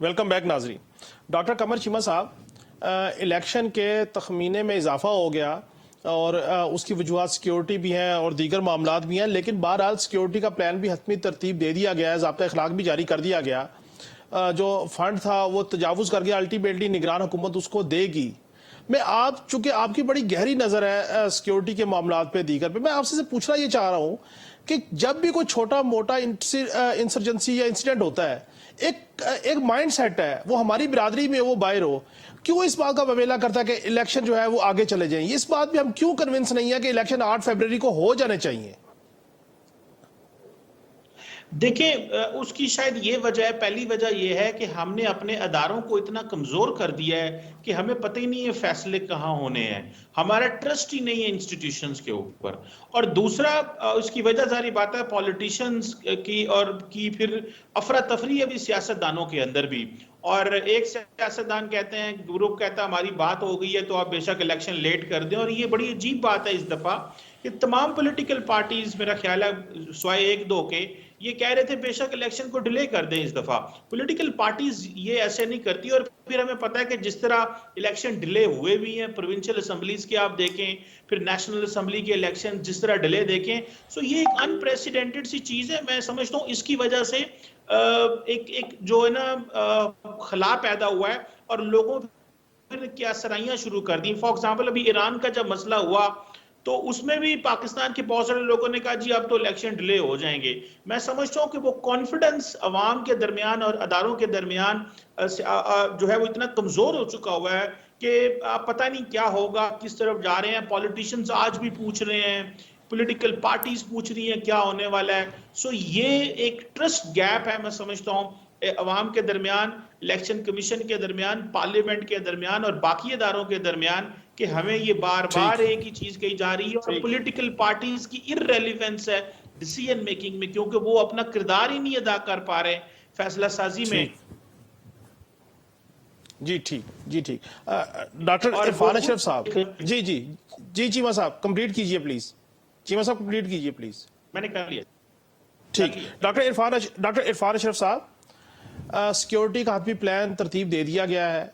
वेलकम बैक नाजरीन। डॉक्टर कमर चीमा साहब, इलेक्शन के तखमीने में इजाफा हो गया और उसकी वजूहत सिक्योरिटी भी हैं और दीगर मामलात भी हैं, लेकिन बहरहाल सिक्योरिटी का प्लान भी हतमी तरतीब दे दिया गया है, ज़ाब्ता अखलाक भी जारी कर दिया गया। जो फंड था वो तजावुज़ कर गया, अल्टीमेटली निगरान हुकूमत उसको देगी। मैं आप चूंकि आपकी बड़ी गहरी नज़र है सिक्योरिटी के मामलात पे दीगर पे, मैं आपसे से पूछना ये चाह रहा हूँ कि जब भी कोई छोटा मोटा इंसर्जेंसी या इंसिडेंट होता है, एक माइंड सेट है वो हमारी बिरादरी में वो बाहर हो, क्यों इस बात का ववेला करता है कि इलेक्शन जो है वो आगे चले जाएं? इस बात पे हम क्यों कन्विंस नहीं है कि इलेक्शन 8 फरवरी को हो जाने चाहिए? देखिए, उसकी शायद ये वजह है, पहली वजह ये है कि हमने अपने अदारों को इतना कमजोर कर दिया है कि हमें पता ही नहीं है फैसले कहाँ होने हैं, हमारा ट्रस्ट ही नहीं है इंस्टीट्यूशंस के ऊपर। और दूसरा, उसकी वजह सारी बात है पॉलिटिशियंस की और की फिर अफरा तफरी है भी सियासतदानों के अंदर भी। और एक सियासतदान कहते हैं, ग्रुप कहता है हमारी बात हो गई है तो आप बेशक इलेक्शन लेट कर दें। और ये बड़ी अजीब बात है इस दफा कि तमाम पॉलिटिकल पार्टीज, मेरा ख्याल है स्वाय एक दो के, ये कह रहे थे बेशक इलेक्शन को डिले कर दें। इस दफा पॉलिटिकल पार्टीज ये ऐसे नहीं करती। और फिर हमें पता है कि जिस तरह इलेक्शन डिले हुए भी हैं, प्रोविंशियल असेंबलीज के आप देखें, फिर नेशनल असेंबली के इलेक्शन जिस तरह डिले देखें, सो ये एक अनप्रेसिडेंटेड सी चीज है। मैं समझता हूँ इसकी वजह से एक जो है ना खला पैदा हुआ है और लोगों ने क्या सराइयां शुरू कर दी। फॉर एग्जाम्पल, अभी ईरान का जब मसला हुआ तो उसमें भी पाकिस्तान के बहुत सारे लोगों ने कहा जी अब तो इलेक्शन डिले हो जाएंगे। मैं समझता हूं कि वो कॉन्फिडेंस अवाम के दरमियान और अदारों के दरमियान जो है वो इतना कमजोर हो चुका हुआ है कि पता नहीं क्या होगा, किस तरफ जा रहे हैं। पॉलिटिशियंस आज भी पूछ रहे हैं, पॉलिटिकल पार्टीज पूछ रही हैं क्या होने वाला है। सो ये एक ट्रस्ट गैप है, मैं समझता हूँ अवाम के दरमियान, इलेक्शन कमीशन के दरमियान, पार्लियामेंट के दरमियान और बाकी इदारों के दरमियान, कि हमें ये बार बार एक ही चीज कही जा रही है। और पॉलिटिकल पार्टीज की इररेलेवेंस है डिसीजन मेकिंग में, क्योंकि वो अपना किरदार ही नहीं अदा कर पा रहे फैसला साजी में। जी ठीक, जी ठीक। डॉक्टर इरफान अशरफ साहब, जी जी जी, चीमा साहब कंप्लीट कीजिए प्लीज। चीमा साहब कंप्लीट कीजिए प्लीज। मैंने कर लिया। ठीक। डॉक्टर इरफान अशरफ साहब, सिक्योरिटी का हतमी प्लान तरतीब दे दिया गया है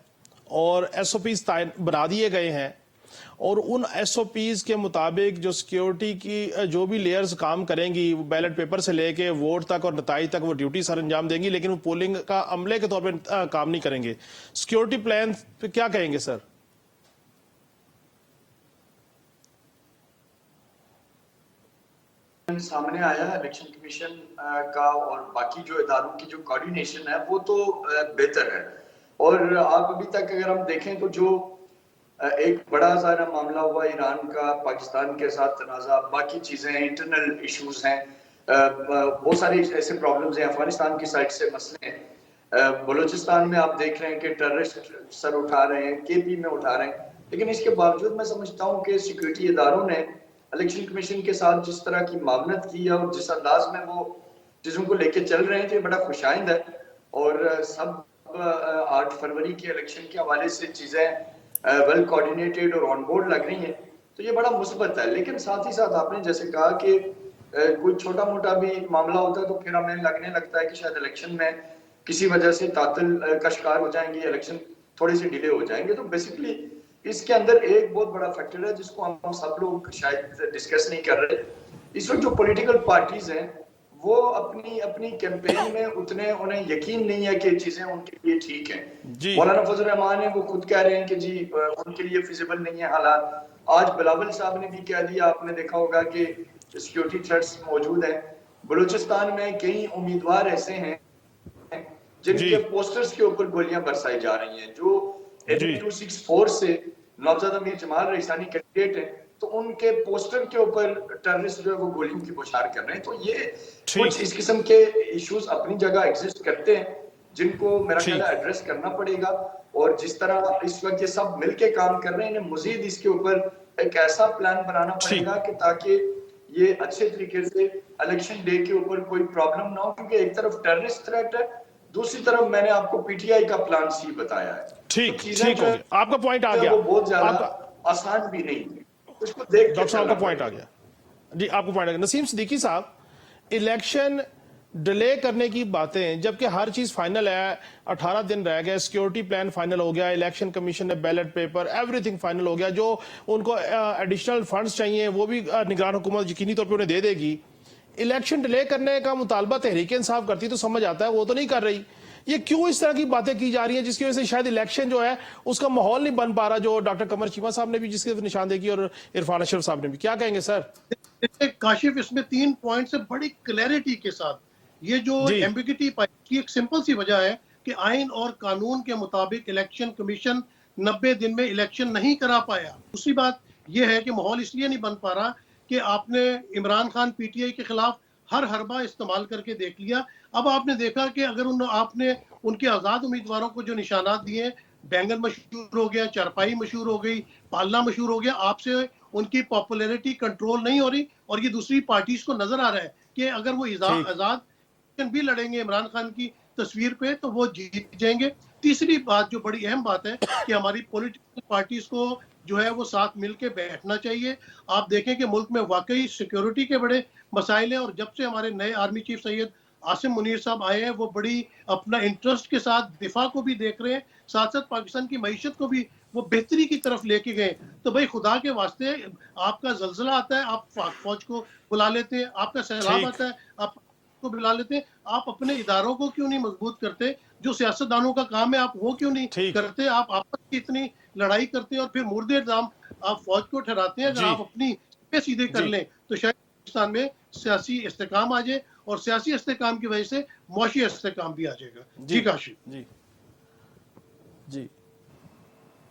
और SOPs बना दिए गए हैं, और उन SOPs के मुताबिक जो सिक्योरिटी की जो भी लेयर्स काम करेंगी, वो बैलेट पेपर से लेके वोट तक और नताइज तक वो ड्यूटी सर अंजाम देंगी, लेकिन वो पोलिंग का अमले के तौर पर काम नहीं करेंगे। सिक्योरिटी प्लान पे क्या कहेंगे सर? सामने आया इलेक्शन कमीशन का और बाकी जो इदारों की जो कोऑर्डिनेशन है वो तो बेहतर है। और आप अभी तक अगर हम देखें तो जो एक बड़ा सारा मामला हुआ ईरान का, पाकिस्तान के साथ तनाज़ा, बाकी चीजें हैं, इंटरनल इश्यूज हैं, बहुत सारी ऐसे प्रॉब्लम्स हैं, अफगानिस्तान की साइड से मसले हैं, बलूचिस्तान में आप देख रहे हैं कि टेररिस्ट सर उठा रहे हैं, KP में उठा रहे हैं। लेकिन इसके बावजूद मैं समझता हूँ कि सिक्योरिटी इदारों ने इलेक्शन कमीशन के साथ जिस तरह की मामलत की है और जिस अंदाज में वो चीजों को लेके चल रहे हैं, तो ये बड़ा खुशाइंद है। और सब 8 फरवरी के इलेक्शन के हवाले से चीजें वेल कोऑर्डिनेटेड और ऑन बोर्ड लग रही हैं, तो ये बड़ा मुस्बत है। लेकिन साथ ही साथ आपने जैसे कहा कि कोई छोटा मोटा भी मामला होता है तो फिर हमें लगने लगता है कि शायद इलेक्शन में किसी वजह से तातिल का शिकार हो जाएंगे, इलेक्शन थोड़े से डिले हो जाएंगे। तो बेसिकली इसके अंदर एक बहुत बड़ा फैक्टर है जिसको हम सब लोग शायद डिस्कस नहीं कर रहे। इस वक्त जो पॉलिटिकल पार्टीज हैं वो अपनी कैंपेन में उतने उन्हें यकीन नहीं है कि चीजें उनके लिए ठीक हैं। मौलाना फजल रहमान है, वो खुद कह रहे हैं कि जी उनके लिए फिजिबल नहीं है हालात। आज बिलावल साहब ने भी कह दिया, आपने देखा होगा कि सिक्योरिटी थ्रेट्स मौजूद हैं। बलूचिस्तान में कई उम्मीदवार ऐसे हैं जिनके पोस्टर्स के ऊपर गोलियां बरसाई जा रही हैं, जो 8264 से नौबजाद अमीर जमाल रईसानी कैंडिडेट हैं, तो उनके पोस्टर के ऊपर टेररिस्ट जो है वो गोलियों की बौछार कर रहे हैं। तो ये कुछ इस किस्म के इश्यूज अपनी जगह एग्जिस्ट करते हैं जिनको मेरा ख्याल है एड्रेस करना पड़ेगा। और जिस तरह इस वक्त ये सब मिलके काम कर रहे हैं, इन्हें मजीद इसके ऊपर एक ऐसा प्लान बनाना पड़ेगा कि ताकि ये अच्छे तरीके से इलेक्शन डे के ऊपर कोई प्रॉब्लम ना हो। क्योंकि एक तरफ टेररिस्ट थ्रेट है, दूसरी तरफ मैंने आपको PTI का प्लान C बताया है। ठीक, ठीक हो गया, आपका पॉइंट आ गया। वो बहुत ज्यादा आसान भी नहीं है, उसको देख डॉक्टर साहब का पॉइंट आ गया जी, आपको पॉइंट आ गया। नसीम सिद्दीकी साहब, इलेक्शन डिले करने की बातें, जबकि हर चीज फाइनल है, 18 दिन रह गए, सिक्योरिटी प्लान फाइनल हो गया, इलेक्शन कमीशन ने बैलेट पेपर एवरीथिंग फाइनल हो गया, जो उनको एडिशनल फंड्स चाहिए वो भी निगरान हुकूमत यकीनी तौर पे उन्हें दे देगी। इलेक्शन डिले करने का मुतालबा तहरीक इंसाफ करती तो समझ आता है, वो तो नहीं कर रही। ये क्यों इस तरह की बातें की जा रही हैं जिसकी वजह से शायद इलेक्शन जो है उसका माहौल नहीं बन पा रहा, जो डॉक्टर कमर चीमा साहब ने भी जिसकी निशानदेही की और इरफान अशरफ साहब ने भी। क्या कहेंगे सर? देखिए काशिफ, इसमें 3 पॉइंट से बड़ी क्लैरिटी के साथ ये जो जी। एम्बिगिटी पाई की एक सिंपल सी वजह है कि आइन और कानून के मुताबिक इलेक्शन कमीशन 90 दिन में इलेक्शन नहीं करा पाया। दूसरी बात यह है कि माहौल इसलिए नहीं बन पा रहा कि आपने इमरान खान पीटीआई के खिलाफ हर हरबा इस्तेमाल करके देख लिया। अब आपने देखा कि अगर आपने उनके आजाद उम्मीदवारों को जो निशानात दिए, बैंगन मशहूर हो गया, चारपाई मशहूर हो गई, पालना मशहूर हो गया, आपसे उनकी पॉपुलैरिटी कंट्रोल नहीं हो रही। और ये दूसरी पार्टीज को नजर आ रहा है कि अगर वो आजाद भी लड़ेंगे इमरान खान की तस्वीर पे तो वो जीत जाएंगे। तीसरी बात जो बड़ी अहम बात है कि हमारी पॉलिटिकल पार्टीज को जो है वो साथ मिलके बैठना चाहिए। आप देखें कि मुल्क में वाकई सिक्योरिटी के बड़े मसाइल हैं और जब से हमारे नए आर्मी चीफ सैयद आसिम मुनीर साहब आए हैं वो बड़ी अपना इंटरेस्ट के साथ दिफा को भी देख रहे हैं, साथ साथ पाकिस्तान की मईशत को भी वो बेहतरी की तरफ लेके गए। तो भाई खुदा के वास्ते, आपका जलजला आता है आप फौज को बुला लेते हैं, आपका सैलाब आता है आप को बुला लेते हैं, आप अपने इदारों को क्यों नहीं मजबूत करते? जो सियासतदानों का काम है आप वो क्यों नहीं करते? आप आपस की इतनी लड़ाई करते हैं और फिर मुर्दे इल्जाम आप फौज को ठहराते हैं। अगर आप अपनी सीधे कर लें तो शायद पाकिस्तान में सियासी इस्तेकाम आ जाए और सियासी इस्तेकाम की वजह से मुआशी इस्तेकाम भी आ जाएगा। जी काशिफ। जी जी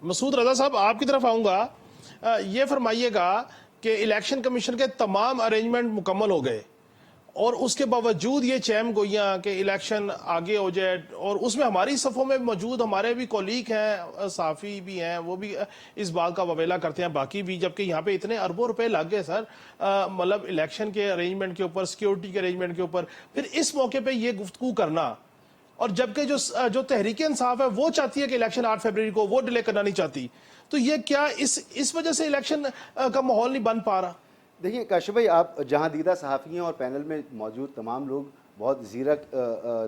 मसूद रजा साहब, आपकी तरफ आऊंगा। ये फरमाइएगा कि इलेक्शन कमीशन के तमाम अरेंजमेंट मुकम्मल हो गए और उसके बावजूद ये चैम गोइयां कि इलेक्शन आगे हो जाए, और उसमें हमारी सफ़ों में मौजूद हमारे भी कोलीग हैं, साफ़ी भी हैं, वो भी इस बात का ववेला करते हैं, बाकी भी, जबकि यहाँ पे इतने अरबों रुपए लग गए सर, मतलब इलेक्शन के अरेंजमेंट के ऊपर, सिक्योरिटी के अरेंजमेंट के ऊपर, फिर इस मौके पर ये गुफ्तगू करना। और जबकि जो तहरीक इंसाफ है वो चाहती है कि इलेक्शन 8 फरवरी को, वो डिले करना नहीं चाहती। तो ये क्या इस वजह से इलेक्शन का माहौल नहीं बन पा रहा? देखिए काशिफ भाई, आप जहाँ दीदा सहाफ़ी हैं और पैनल में मौजूद तमाम लोग बहुत ज़ीरक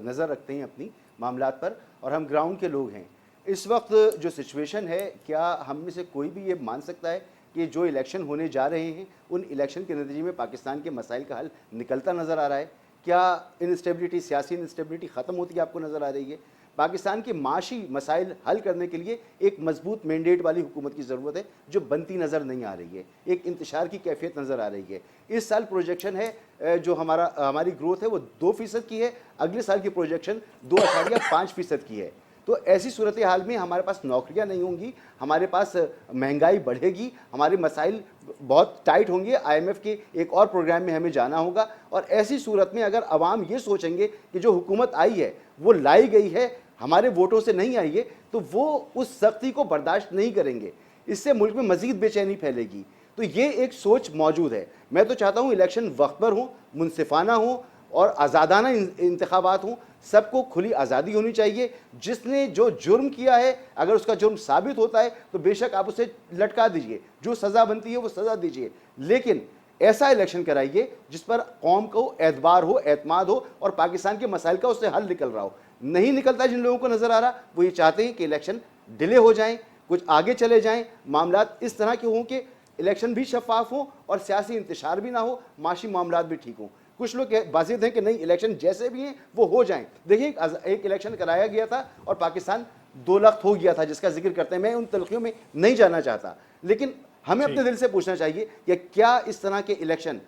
नज़र रखते हैं अपनी मामलात पर, और हम ग्राउंड के लोग हैं। इस वक्त जो सिचुएशन है, क्या हम में से कोई भी ये मान सकता है कि जो इलेक्शन होने जा रहे हैं उन इलेक्शन के नतीजे में पाकिस्तान के मसाइल का हल निकलता नज़र आ रहा है? क्या इनस्टेबिलिटी, सियासी इनस्टेबिलिटी ख़त्म होती है आपको नज़र आ रही है? पाकिस्तान के माशी मसाइल हल करने के लिए एक मजबूत मैंडेट वाली हुकूमत की ज़रूरत है, जो बनती नज़र नहीं आ रही है। एक इंतशार की कैफियत नज़र आ रही है। इस साल प्रोजेक्शन है जो हमारी ग्रोथ है वो 2% की है, अगले साल की प्रोजेक्शन 2.5% की है। तो ऐसी सूरत हाल में हमारे पास नौकरियां नहीं होंगी, हमारे पास महंगाई बढ़ेगी, हमारे मसाइल बहुत टाइट होंगे, IMF के एक और प्रोग्राम में हमें जाना होगा। और ऐसी सूरत में अगर अवाम ये सोचेंगे कि जो हुकूमत आई है वो लाई गई है, हमारे वोटों से नहीं आई है, तो वो उस सख्ती को बर्दाश्त नहीं करेंगे। इससे मुल्क में मज़ीद बेचैनी फैलेगी। तो ये एक सोच मौजूद है। मैं तो चाहता हूँ इलेक्शन वक्त पर हो, मुनसिफाना हो और आज़ादाना इंतखाबात हों, सबको खुली आज़ादी होनी चाहिए। जिसने जो जुर्म किया है, अगर उसका जुर्म साबित होता है तो बेशक आप उसे लटका दीजिए, जो सज़ा बनती है वो सज़ा दीजिए, लेकिन ऐसा इलेक्शन कराइए जिस पर कौम को एतबार हो, एतमाद हो और पाकिस्तान के मसाइल का उससे हल निकल रहा हो। नहीं निकलता जिन लोगों को नज़र आ रहा, वो ये चाहते हैं कि इलेक्शन डिले हो जाएँ, कुछ आगे चले जाएँ, मामलात इस तरह के हों कि इलेक्शन भी शफाफ हो और सियासी इंतशार भी ना हो, माशी मामलात भी ठीक हों। कुछ लोग बाजिद हैं कि नहीं, इलेक्शन जैसे भी हैं वो हो जाएं। देखिए एक इलेक्शन कराया गया था और पाकिस्तान 2 लाख हो गया था, जिसका जिक्र करते हैं। मैं उन तलखियों में नहीं जाना चाहता, लेकिन हमें अपने दिल से पूछना चाहिए कि क्या इस तरह के इलेक्शन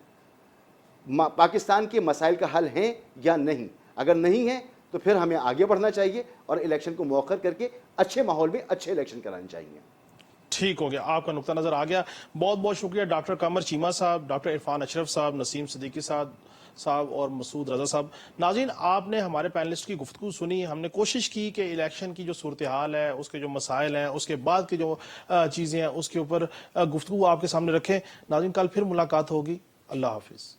पाकिस्तान के मसाइल का हल हैं या नहीं। अगर नहीं है तो फिर हमें आगे बढ़ना चाहिए और इलेक्शन को मौखर करके अच्छे माहौल में अच्छे इलेक्शन कराने चाहिए। ठीक हो गया, आपका नुक्ता नजर आ गया। बहुत बहुत शुक्रिया डॉक्टर कमर चीमा साहब, डॉक्टर इरफान अशरफ साहब, नसीम सिद्दीकी साहब और मसूद रजा साहब। नाज़रीन, आपने हमारे पैनलिस्ट की गुफ्तगू सुनी। हमने कोशिश की कि इलेक्शन की जो सूरत हाल है, उसके जो मसाइल हैं, उसके बाद की जो चीज़ें हैं, उसके ऊपर गुफ्तगू आपके सामने रखें। नाज़रीन, कल फिर मुलाकात होगी। अल्लाह हाफिज़।